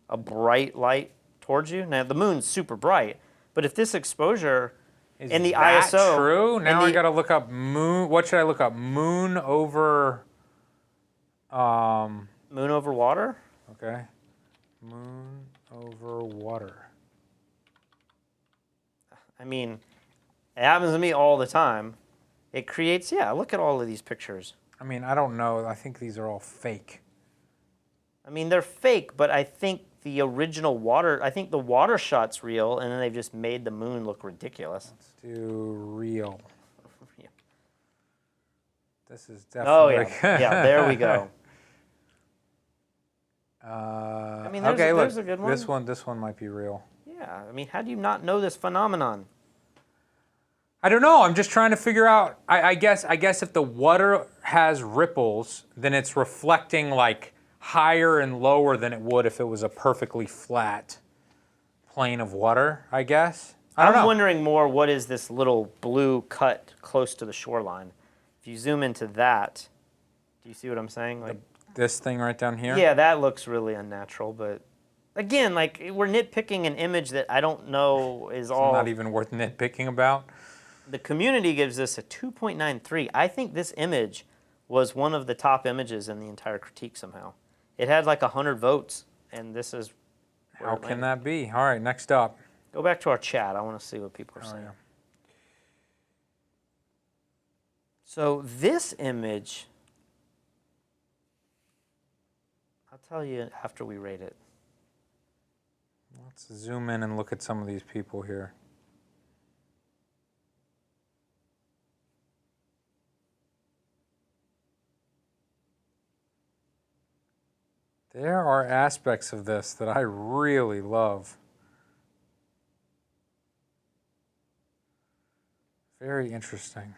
a bright light towards you. Now the moon's super bright, but if this exposure in the that ISO, true? Now I gotta look up moon. What should I look up? Moon over. Moon over water. Okay. Moon over water. I mean, it happens to me all the time. It creates, yeah, look at all of these pictures. I mean, I don't know. I think these are all fake. I mean, they're fake, but I think the original water, I think the water shot's real, and then they've just made the moon look ridiculous. Let's do real. Yeah. This is Oh, definitely. yeah. Yeah, there we go. I mean, there's a good one. This one might be real. Yeah, I mean, how do you not know this phenomenon? I don't know. I'm just trying to figure out. I guess if the water has ripples, then it's reflecting like higher and lower than it would if it was a perfectly flat plane of water. I guess. I don't know. I'm wondering more. What is this little blue cut close to the shoreline? If you zoom into that, do you see what I'm saying? Like This thing right down here. yeah, that looks really unnatural. But again, like we're nitpicking an image that I don't know is all. Not even worth nitpicking about. The community gives this a 2.93. I think this image was one of the top images in the entire critique somehow. It had like 100 votes, and this is. How can that be? All right, next up. Go back to our chat. I want to see what people are saying. Yeah. So this image, I'll tell you after we rate it. Let's zoom in and look at some of these people here. There are aspects of this that I really love. Very interesting.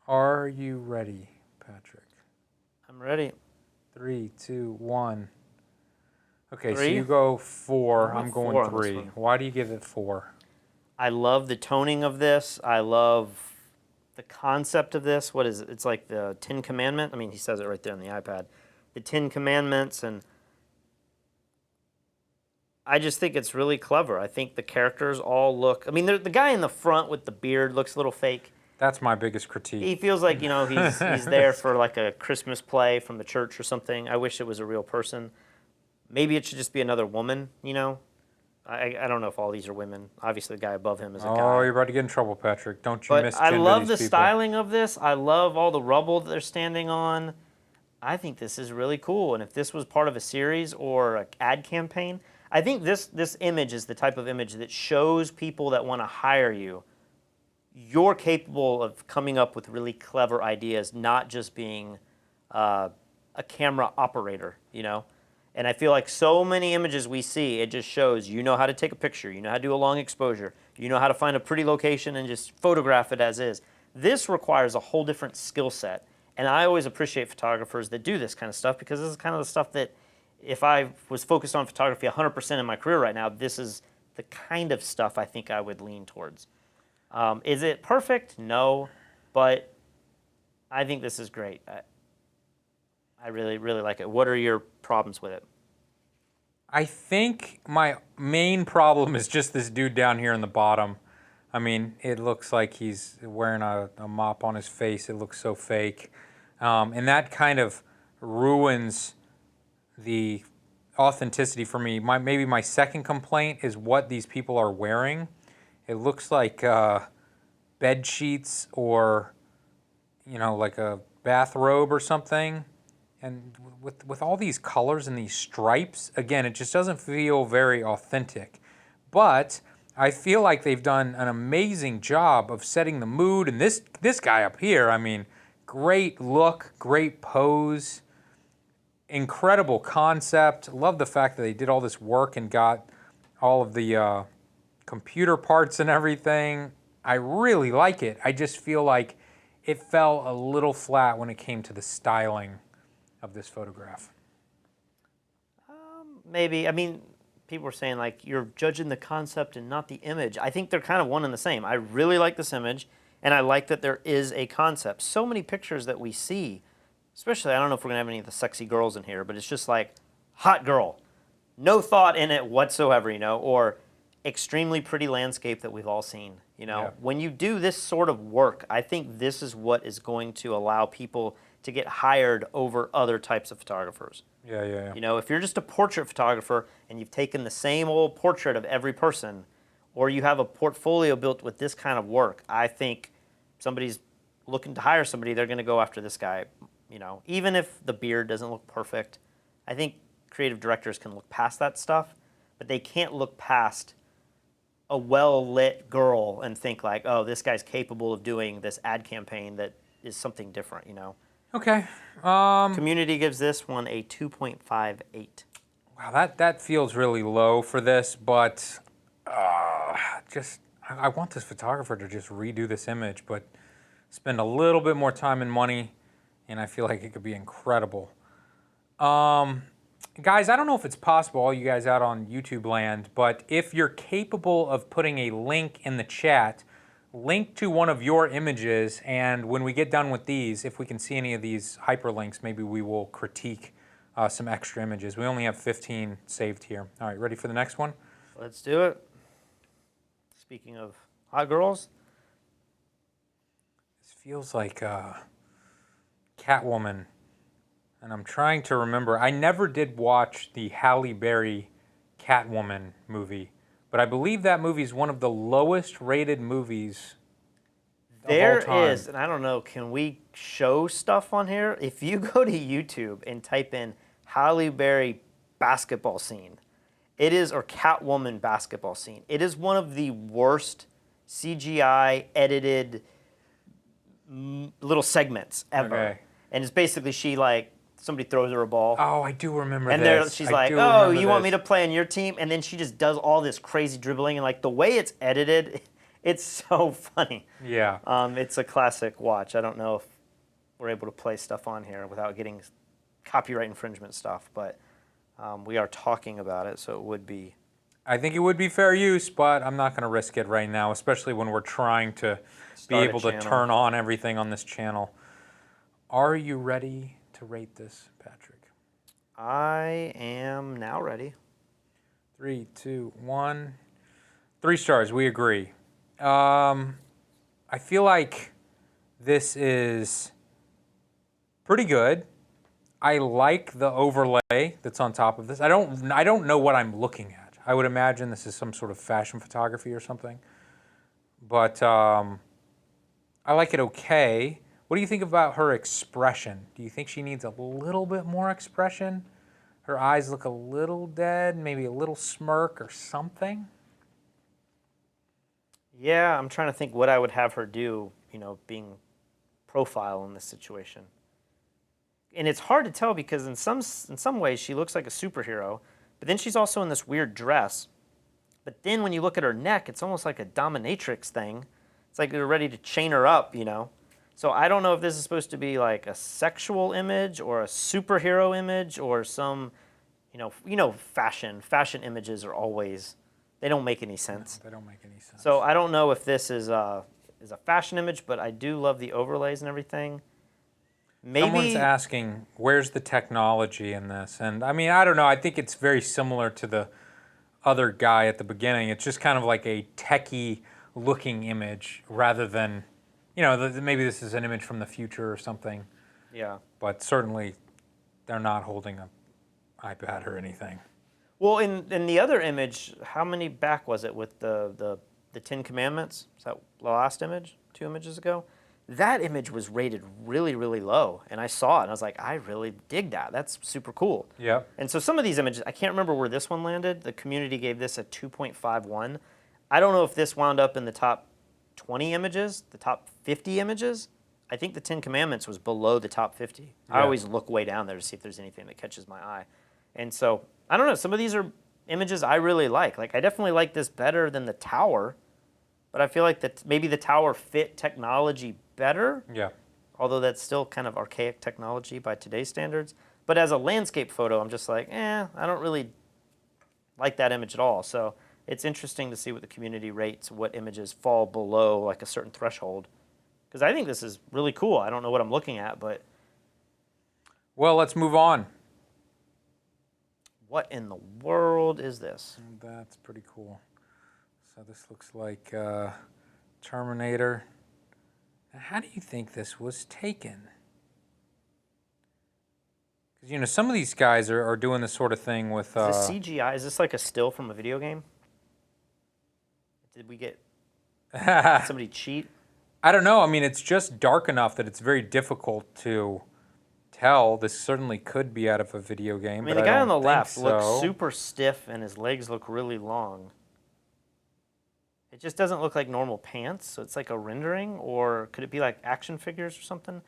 Are you ready, Patrick? I'm ready. 3, 2, 1. Okay, so 3? you go 4. I'm four going on this 3. one. Why do you give it 4? I love the toning of this. I love the concept of this. What is it? It's like the 10 Commandments. I mean, he says it right there on the iPad. The 10 Commandments, and I just think it's really clever. I think the characters all look. I mean, the guy in the front with the beard looks a little fake. That's my biggest critique. He feels like, you know, he's there for like a Christmas play from the church or something. I wish it was a real person. Maybe it should just be another woman, you know? I don't know if all these are women. Obviously, the guy above him is a guy. Oh, you're about to get in trouble, Patrick. Don't you But misgender I love these the people. styling of this. I love all the rubble that they're standing on. I think this is really cool. And if this was part of a series or an ad campaign, I think this image is the type of image that shows people that want to hire you. You're capable of coming up with really clever ideas, not just being a camera operator, you know? And I feel like so many images we see, it just shows you know how to take a picture, you know how to do a long exposure, you know how to find a pretty location and just photograph it as is. This requires a whole different skill set. And I always appreciate photographers that do this kind of stuff because this is kind of the stuff that if I was focused on photography 100% in my career right now, this is the kind of stuff I think I would lean towards. Is it perfect? No, but I think this is great. I really, really like it. What are your problems with it? I think my main problem is just this dude down here in the bottom. I mean, it looks like he's wearing a mop on his face. It looks so fake. And that kind of ruins the authenticity for me. Maybe my second complaint is what these people are wearing. It looks like bed sheets or, you know, like a bathrobe or something. And with all these colors and these stripes, again, it just doesn't feel very authentic. But I feel like they've done an amazing job of setting the mood. And this guy up here, I mean, great look, great pose, incredible concept. Love the fact that they did all this work and got all of the computer parts and everything. I really like it. I just feel like it fell a little flat when it came to the styling of this photograph. Maybe. I mean, people were saying like you're judging the concept and not the image. I think they're kind of one and the same. I really like this image, and I like that there is a concept. So many pictures that we see, especially, I don't know if we're gonna have any of the sexy girls in here, but it's just like hot girl, no thought in it whatsoever, you know, or extremely pretty landscape that we've all seen. You know, Yeah. when you do this sort of work, I think this is what is going to allow people to get hired over other types of photographers. Yeah. You know, if you're just a portrait photographer and you've taken the same old portrait of every person, or you have a portfolio built with this kind of work, I think somebody's looking to hire somebody, they're going to go after this guy. You know, even if the beard doesn't look perfect, I think creative directors can look past that stuff, but they can't look past a well-lit girl and think like, oh, this guy's capable of doing this ad campaign that is something different, you know. Okay. Community gives this one a 2.58. Wow, that feels really low for this, but I want this photographer to just redo this image, but spend a little bit more time and money, and I feel like it could be incredible. Guys, I don't know if it's possible, all you guys out on YouTube land, but if you're capable of putting a link in the chat, link to one of your images, and when we get done with these, if we can see any of these hyperlinks, maybe we will critique some extra images. We only have 15 saved here. All right, ready for the next one? Let's do it. Speaking of hot girls, This feels like Catwoman, and I'm trying to remember. I never did watch the Halle Berry Catwoman movie, but I believe that movie is one of the lowest rated movies there of all time. is, and I don't know, can we show stuff on here? If you go to YouTube and type in Halle Berry basketball scene, it is, or Catwoman basketball scene, it is one of the worst CGI edited little segments ever. Okay. And it's basically she like, somebody throws her a ball. Oh, I do remember And this. she's I like, do oh, remember you want me this. to play on your team? And then she just does all this crazy dribbling. And like the way it's edited, it's so funny. Yeah. It's a classic watch. I don't know if we're able to play stuff on here without getting copyright infringement stuff. But we are talking about it, so it would be. I think it would be fair use, but I'm not going to risk it right now, especially when we're trying to be Start a able to channel. turn on everything on this channel. Are you ready to rate this, Patrick? I am now ready. 3, 2, 1. 3 stars, we agree. I feel like this is pretty good. I like the overlay that's on top of this. I don't know what I'm looking at. I would imagine this is some sort of fashion photography or something. But I like it okay. What do you think about her expression? Do you think she needs a little bit more expression? Her eyes look a little dead, maybe a little smirk or something? Yeah, I'm trying to think what I would have her do, you know, being profile in this situation. And it's hard to tell because in some ways she looks like a superhero, but then she's also in this weird dress. But then when you look at her neck, it's almost like a dominatrix thing. It's like they're ready to chain her up, you know. So I don't know if this is supposed to be like a sexual image or a superhero image or some, fashion images are always, they don't make any sense. No, they don't make any sense. So I don't know if this is a fashion image, but I do love the overlays and everything. Maybe Someone's asking, where's the technology in this? And I mean, I don't know. I think it's very similar to the other guy at the beginning. It's just kind of like a techie looking image rather than, maybe this is an image from the future or something. Yeah. But certainly they're not holding an iPad or anything. Well, in the other image, how many back was it with the Ten Commandments? Is that the last image? 2 images ago? That image was rated really, really low. And I saw it and I was like, I really dig that. That's super cool. Yeah. And so some of these images, I can't remember where this one landed. The community gave this a 2.51. I don't know if this wound up in the top 20 images, the top 50 images. I think the 10 Commandments was below the top 50. I Yeah. always look way down there to see if there's anything that catches my eye. And so, I don't know, some of these are images I really like. Like, I definitely like this better than the tower, but I feel like that maybe the tower fit technology better, Yeah. although that's still kind of archaic technology by today's standards. But as a landscape photo, I'm just like, I don't really like that image at all. So it's interesting to see what the community rates, what images fall below like a certain threshold. Because I think this is really cool. I don't know what I'm looking at, but Well, let's move on. what in the world is this? That's pretty cool. So this looks like Terminator. Now, how do you think this was taken? Because, you know, some of these guys are doing this sort of thing with... Is this CGI? Is this like a still from a video game? Did we get did somebody cheat? I don't know. I mean, it's just dark enough that it's very difficult to tell. This certainly could be out of a video game. I mean, but the guy on the don't think left looks so. super stiff and his legs look really long. It just doesn't look like normal pants, so it's like a rendering, or could it be like action figures or something?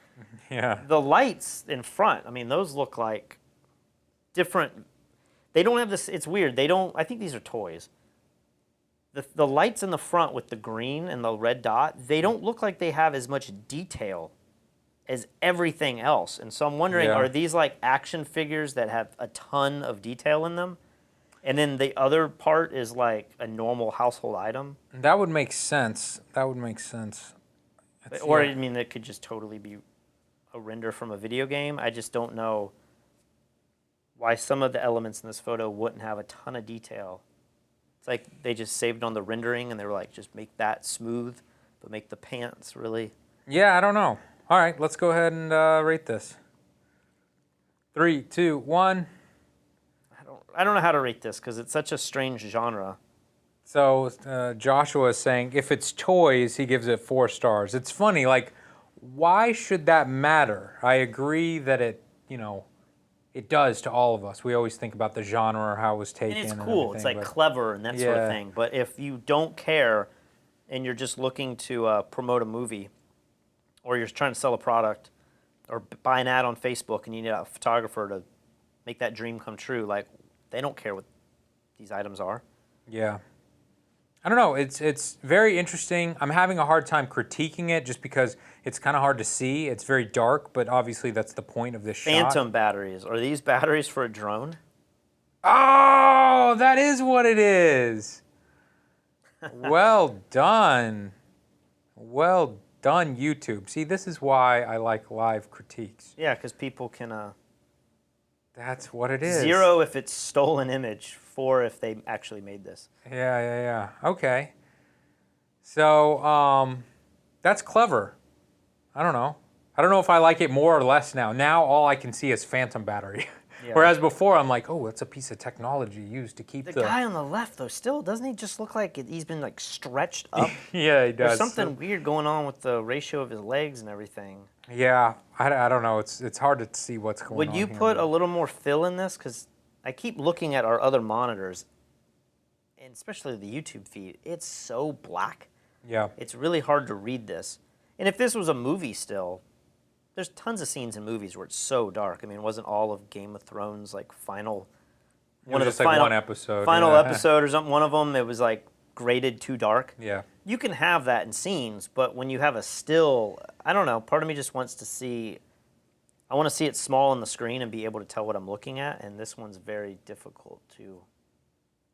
Yeah. The lights in front, I mean, those look like different. They don't have this, it's weird. They don't, I think these are toys. The lights in the front with the green and the red dot, they don't look like they have as much detail as everything else. And so I'm wondering, Yeah. are these like action figures that have a ton of detail in them? And then the other part is like a normal household item? That would make sense. That would make sense. Or, yeah. I mean, it could just totally be a render from a video game. I just don't know why some of the elements in this photo wouldn't have a ton of detail. It's like they just saved on the rendering and they were like, just make that smooth, but make the pants really. Yeah, I don't know. All right, let's go ahead and rate this. 3, 2, 1. I don't know how to rate this because it's such a strange genre. So Joshua is saying if it's toys, he gives it 4 stars. It's funny, like, why should that matter? I agree that it, you know, it does to all of us. We always think about the genre or how it was taken. And it's cool. It's like clever and that sort of thing. But if you don't care and you're just looking to promote a movie, or you're trying to sell a product, or buy an ad on Facebook and you need a photographer to make that dream come true, like, they don't care what these items are. Yeah. I don't know. It's very interesting. I'm having a hard time critiquing it just because it's kind of hard to see. It's very dark, but obviously that's the point of this shot. Phantom batteries. Are these batteries for a drone? Oh, that is what it is. Well done. Well done, YouTube. See, this is why I like live critiques. Yeah, because people can... That's what it is. 0 if it's stolen image, 4 if they actually made this. Yeah. Okay. So, that's clever. I don't know. I don't know if I like it more or less now. Now all I can see is phantom battery. Yeah. Whereas before I'm like, oh, that's a piece of technology used to keep The guy on the left, though, still, doesn't he just look like he's been, like, stretched up? Yeah, he does. There's something weird going on with the ratio of his legs and everything. Yeah, I don't know. It's hard to see what's going on. Would you put a little more fill in this? Because I keep looking at our other monitors, and especially the YouTube feed. It's so black. Yeah. It's really hard to read this. And if this was a movie still, there's tons of scenes in movies where it's so dark. I mean, it wasn't all of Game of Thrones, like, final... One of the final, one episode. Final episode or something. One of them, it was, like, graded too dark. Yeah. You can have that in scenes, but when you have a still, I don't know, part of me just wants to see, I want to see it small on the screen and be able to tell what I'm looking at, and this one's very difficult to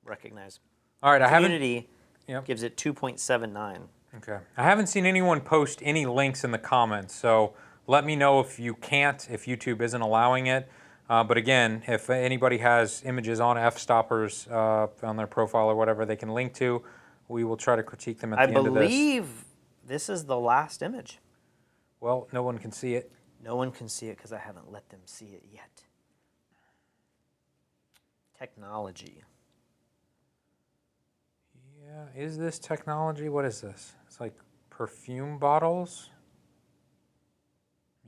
recognize. All right, Community Yep. gives it 2.79. Okay. I haven't seen anyone post any links in the comments, so let me know if you can't, if YouTube isn't allowing it. But again, if anybody has images on Fstoppers on their profile or whatever they can link to, we will try to critique them at the end of this. I believe this is the last image. Well, no one can see it. No one can see it because I haven't let them see it yet. Technology. Yeah, is this technology? What is this? It's like perfume bottles?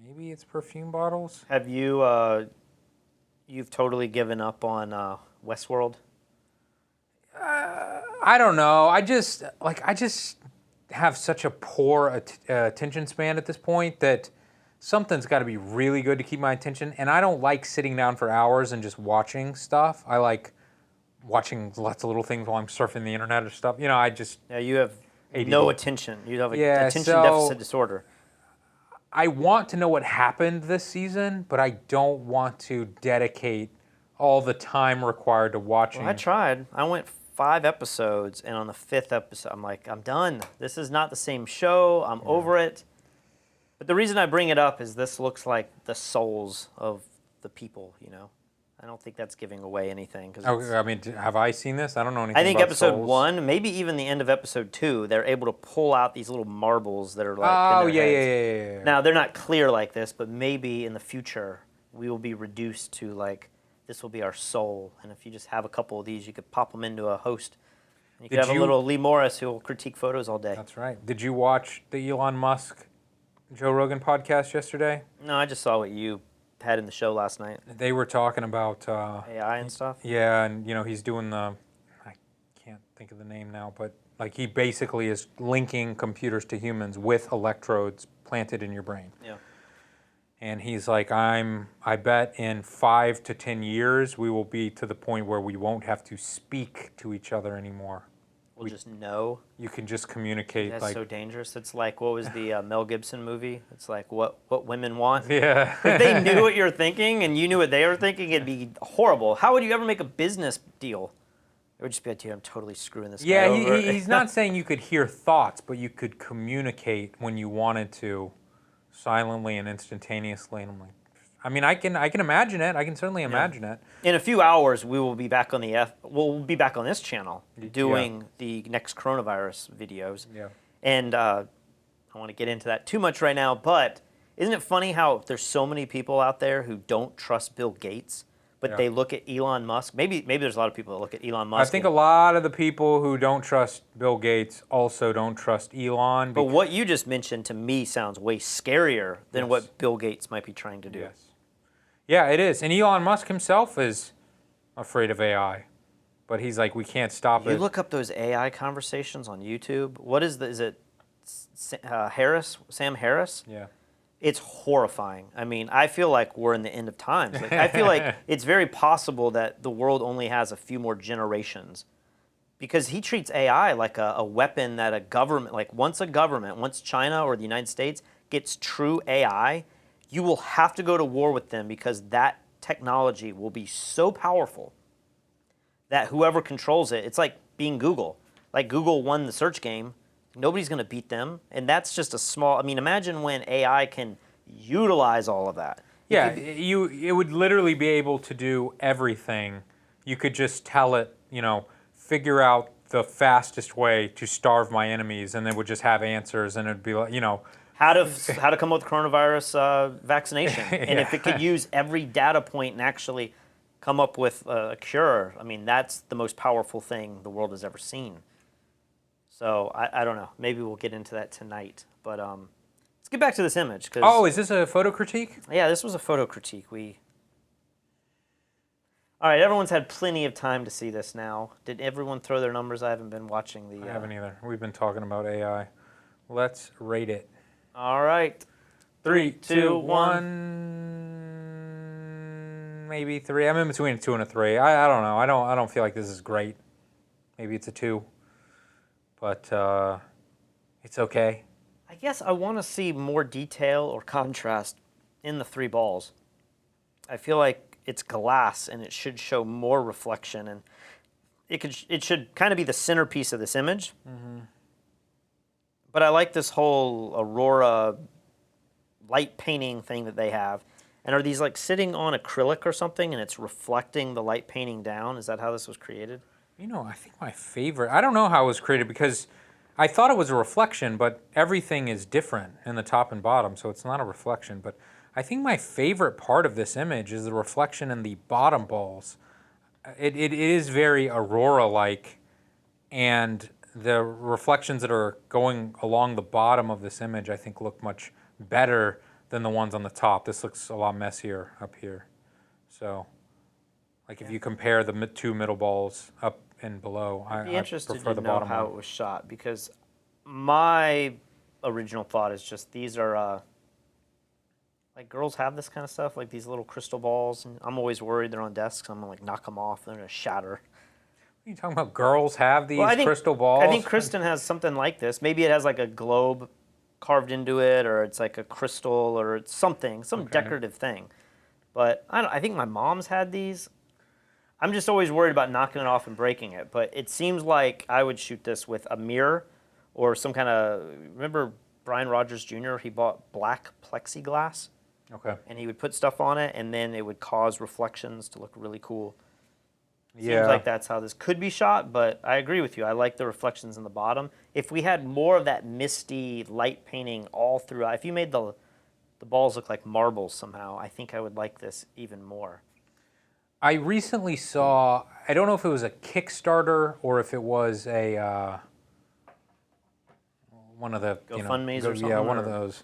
Maybe it's perfume bottles? Have you, you've totally given up on Westworld? I don't know. I just have such a poor attention span at this point that something's got to be really good to keep my attention. And I don't like sitting down for hours and just watching stuff. I like watching lots of little things while I'm surfing the internet or stuff. You know, I just Yeah, you have ADD. no attention. You have Yeah, attention so deficit disorder. I want to know what happened this season, but I don't want to dedicate all the time required to watching. Well, I tried. I went 5 episodes, and on the 5th episode, I'm like, I'm done. This is not the same show. I'm over it. But the reason I bring it up is this looks like the souls of the people, you know. I don't think that's giving away anything. Oh, I mean, have I seen this? I don't know anything I think about episode souls. 1, maybe even the end of episode 2, they're able to pull out these little marbles that are like Oh, in their yeah, heads. yeah. Now, they're not clear like this, but maybe in the future we will be reduced to like, this will be our soul. And if you just have a couple of these, you could pop them into a host. And you could have a little Lee Morris who will critique photos all day. That's right. Did you watch the Elon Musk Joe Rogan podcast yesterday? No, I just saw what you had in the show last night. They were talking about AI and stuff? Yeah, and you know, he's doing I can't think of the name now, but like he basically is linking computers to humans with electrodes planted in your brain. Yeah. And he's like, I bet in 5 to 10 years we will be to the point where we won't have to speak to each other anymore. We'll just know. You can just communicate. That's like, so dangerous. It's like, what was the Mel Gibson movie? It's like what women want. Yeah. If they knew what you're thinking and you knew what they were thinking, it'd be horrible. How would you ever make a business deal? It would just be like, dude, I'm totally screwing this guy over. He's not saying you could hear thoughts, but you could communicate when you wanted to, silently and instantaneously. And I'm like, I mean, I can imagine it. I can certainly imagine it. In a few hours, we will be back on we'll be back on this channel doing the next coronavirus videos. Yeah. And I don't want to get into that too much right now, but isn't it funny how there's so many people out there who don't trust Bill Gates, but they look at Elon Musk? Maybe there's a lot of people that look at Elon Musk. I think a lot of the people who don't trust Bill Gates also don't trust Elon. But what you just mentioned to me sounds way scarier than what Bill Gates might be trying to do. Yes. Yeah, it is. And Elon Musk himself is afraid of AI. But he's like, we can't stop it. You look up those AI conversations on YouTube. What is it Harris? Sam Harris? Yeah. It's horrifying. I mean, I feel like we're in the end of times. Like, I feel like it's very possible that the world only has a few more generations, because he treats AI like a weapon that a government, like once China or the United States gets true AI, you will have to go to war with them, because that technology will be so powerful that whoever controls it, it's like being Google. Like Google won the search game. Nobody's going to beat them. And that's just a small, I mean, imagine when AI can utilize all of that. It would literally be able to do everything. You could just tell it, you know, figure out the fastest way to starve my enemies, and it would just have answers, and it'd be like, you know, how to come up with coronavirus vaccination. And if it could use every data point and actually come up with a cure, I mean, that's the most powerful thing the world has ever seen. So I don't know. Maybe we'll get into that tonight. But let's get back to this image. Oh, is this a photo critique? Yeah, this was a photo critique. All right, everyone's had plenty of time to see this now. Did everyone throw their numbers? I haven't been watching the... I haven't either. We've been talking about AI. Let's rate it. All right. 3, 2, 1, maybe 3. I'm in between a 2 and a 3. I don't know. I don't feel like this is great. Maybe it's a 2. But it's okay. I guess I want to see more detail or contrast in the 3 balls. I feel like it's glass and it should show more reflection, and it should kind of be the centerpiece of this image. Mm-hmm. But I like this whole Aurora light painting thing that they have. And are these like sitting on acrylic or something and it's reflecting the light painting down? Is that how this was created? You know, I think my favorite, I don't know how it was created, because I thought it was a reflection, but everything is different in the top and bottom, so it's not a reflection. But I think my favorite part of this image is the reflection in the bottom balls. It is very Aurora-like, and the reflections that are going along the bottom of this image, I think, look much better than the ones on the top. This looks a lot messier up here. So, like if you compare the 2 middle balls up and below. I'd be interested prefer to the know bottom how one. it was shot, because my original thought is just these are like, girls have this kind of stuff, like these little crystal balls, and I'm always worried they're on desks. I'm gonna like knock them off, they're gonna shatter. What are you talking about? Girls have Well, these crystal balls? I think Kristen has something like this. Maybe it has like a globe carved into it, or it's like a crystal, or it's something, some decorative thing. But I think my mom's had these. I'm just always worried about knocking it off and breaking it. But it seems like I would shoot this with a mirror or some kind of. Remember Brian Rogers Jr.? He bought black plexiglass. Okay. And he would put stuff on it, and then it would cause reflections to look really cool. Yeah. Seems like that's how this could be shot, but I agree with you. I like the reflections in the bottom. If we had more of that misty light painting all throughout, if you made the balls look like marbles somehow, I think I would like this even more. I recently saw, I don't know if it was a Kickstarter or if it was a one of the GoFundMes or something? Yeah, one of those.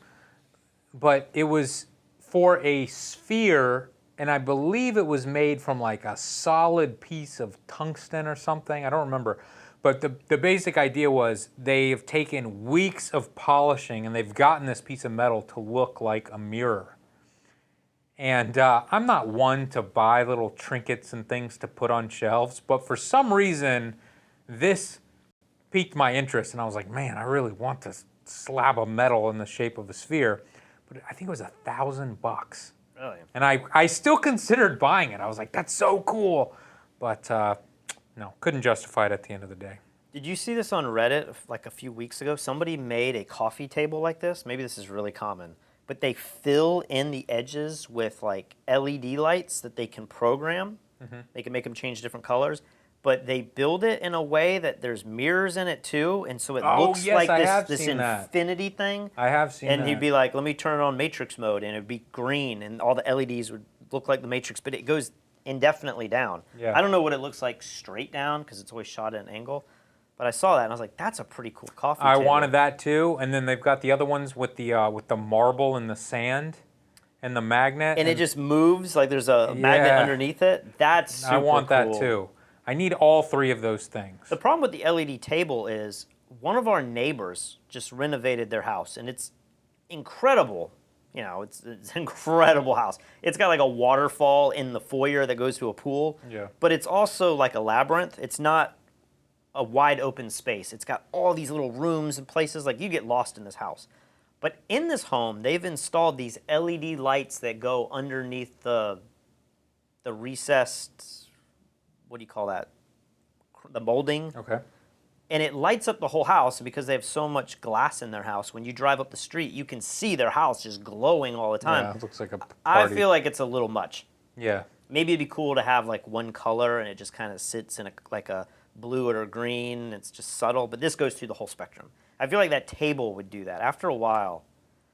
But it was for a sphere, and I believe it was made from like a solid piece of tungsten or something. I don't remember. But the basic idea was they've taken weeks of polishing and they've gotten this piece of metal to look like a mirror. And I'm not one to buy little trinkets and things to put on shelves, but for some reason, this piqued my interest, and I was like, man, I really want this slab of metal in the shape of a sphere. But I think it was $1,000. Really? And I still considered buying it. I was like, that's so cool. But no, couldn't justify it at the end of the day. Did you see this on Reddit like a few weeks ago? Somebody made a coffee table like this. Maybe this is really common. But they fill in the edges with like LED lights that they can program. Mm-hmm. They can make them change different colors. But they build it in a way that there's mirrors in it too, and so it looks like this infinity thing. I have seen that. And he'd be like, let me turn it on Matrix mode, and it'd be green, and all the LEDs would look like the Matrix, but it goes indefinitely down. Yeah. I don't know what it looks like straight down, because it's always shot at an angle. But I saw that, and I was like, that's a pretty cool coffee table. I wanted that too, and then they've got the other ones with the marble and the sand and the magnet. And it just moves, like there's a magnet underneath it. That's super cool. I want that too. I need all three of those things. The problem with the LED table is one of our neighbors just renovated their house, and it's incredible. You know, it's an incredible house. It's got like a waterfall in the foyer that goes to a pool. Yeah. But it's also like a labyrinth. It's not a wide open space. It's got all these little rooms and places. Like, you get lost in this house. But in this home, they've installed these LED lights that go underneath the recessed, what do you call that? The molding. Okay. And it lights up the whole house, and because they have so much glass in their house, when you drive up the street, you can see their house just glowing all the time. Yeah, it looks like a party. I feel like it's a little much. Yeah. Maybe it'd be cool to have like one color, and it just kind of sits in like a blue or a green. It's just subtle, but this goes through the whole spectrum. I feel like that table would do that. After a while,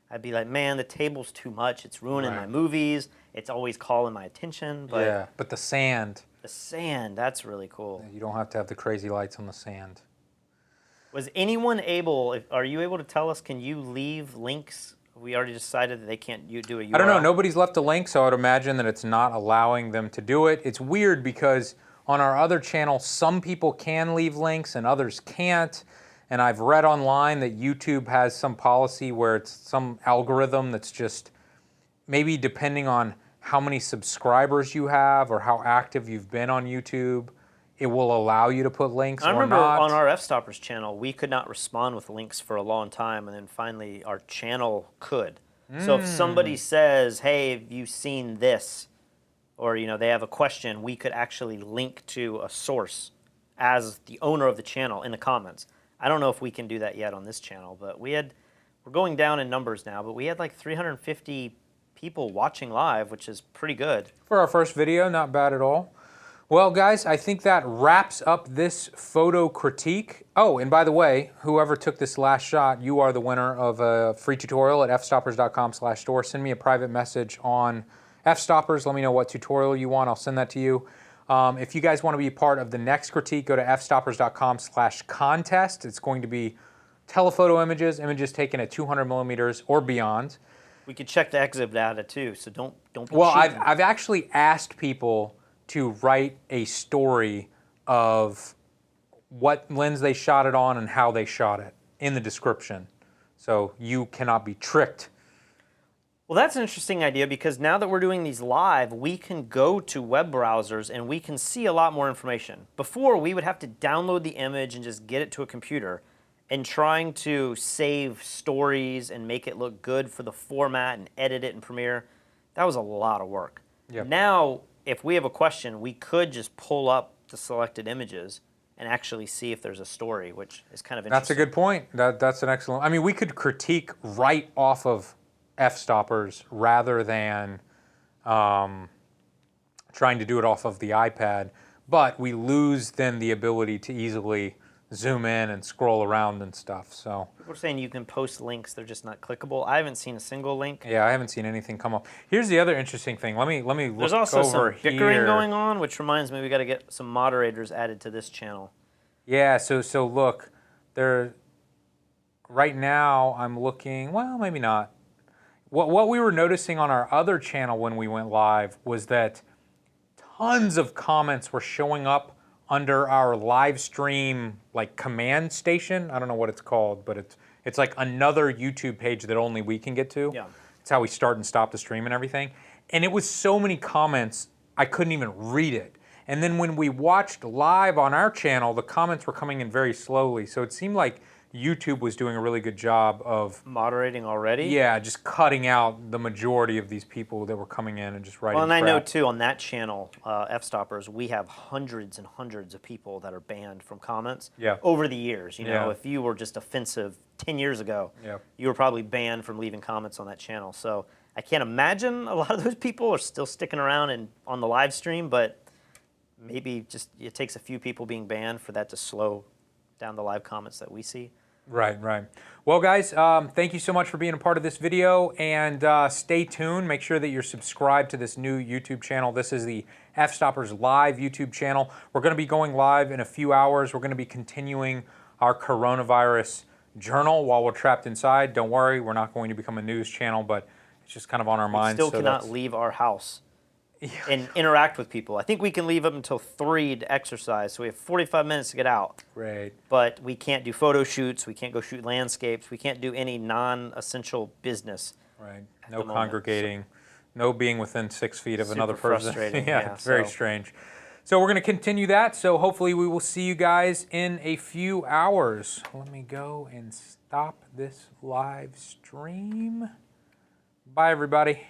I'd be like, man, the table's too much. It's ruining my movies. It's always calling my attention. But yeah, but the sand. The sand, that's really cool. You don't have to have the crazy lights on the sand. Was anyone able, are you able to tell us, can you leave links? We already decided that they can't do a URL. I don't know. Nobody's left a link, so I would imagine that it's not allowing them to do it. It's weird because on our other channel, some people can leave links and others can't. And I've read online that YouTube has some policy where it's some algorithm that's just maybe depending on how many subscribers you have or how active you've been on YouTube, it will allow you to put links or not. I remember on our Fstoppers channel, we could not respond with links for a long time, and then finally our channel could. So if somebody says, hey, have you seen this? Or, you know, they have a question, we could actually link to a source as the owner of the channel in the comments. I don't know if we can do that yet on this channel, but we're going down in numbers now, but we had like 350 people watching live, which is pretty good. For our first video, not bad at all. Well, guys, I think that wraps up this photo critique. Oh, and by the way, whoever took this last shot, you are the winner of a free tutorial at fstoppers.com/store. Send me a private message on Fstoppers. Let me know what tutorial you want. I'll send that to you. If you guys want to be a part of the next critique, go to fstoppers.com/contest. It's going to be telephoto images taken at 200 millimeters or beyond. We could check the exhibit data too, so don't be Well, cheating. I've actually asked people to write a story of what lens they shot it on and how they shot it in the description. So you cannot be tricked. Well, that's an interesting idea because now that we're doing these live, we can go to web browsers and we can see a lot more information. Before, we would have to download the image and just get it to a computer. And trying to save stories and make it look good for the format and edit it in Premiere, that was a lot of work. Yep. Now, if we have a question, we could just pull up the selected images and actually see if there's a story, which is kind of interesting. That's a good point. That's an excellent. I mean, we could critique right off of Fstoppers rather than trying to do it off of the iPad, but we lose then the ability to easily zoom in and scroll around and stuff. So people are saying you can post links, they're just not clickable. I haven't seen a single link. yeah, I haven't seen anything come up. Here's the other interesting thing. Let me look There's also over some bickering here. going on, which reminds me we got to get some moderators added to this channel. Yeah, so look, there. Right now, I'm looking. Well, maybe not. What we were noticing on our other channel when we went live was that tons of comments were showing up under our live stream like command station. I don't know what it's called, but it's like another YouTube page that only we can get to. Yeah. It's how we start and stop the stream and everything. And it was so many comments, I couldn't even read it. And then when we watched live on our channel, the comments were coming in very slowly. So it seemed like YouTube was doing a really good job of moderating already. Yeah, just cutting out the majority of these people that were coming in and just writing. Well, and crap. I know too on that channel, Fstoppers, we have hundreds and hundreds of people that are banned from comments. Yeah. Over the years, you know, Yeah. if you were just offensive 10 years ago, Yeah. you were probably banned from leaving comments on that channel. So I can't imagine a lot of those people are still sticking around and on the live stream, but maybe just it takes a few people being banned for that to slow down the live comments that we see. Right. Well, guys, thank you so much for being a part of this video, and stay tuned. Make sure that you're subscribed to this new YouTube channel. This is the Fstoppers Live YouTube channel. We're going to be going live in a few hours. We're going to be continuing our coronavirus journal while we're trapped inside. Don't worry, we're not going to become a news channel, but it's just kind of on our minds. We still cannot leave our house and interact with people. I think we can leave up until 3 to exercise, so we have 45 minutes to get out. Great. But we can't do photo shoots, we can't go shoot landscapes, we can't do any non-essential business. Right. No congregating, no being within 6 feet of another person. Frustrating. Yeah, it's very strange. So we're going to continue that, so hopefully we will see you guys in a few hours. Let me go and stop this live stream. Bye, everybody.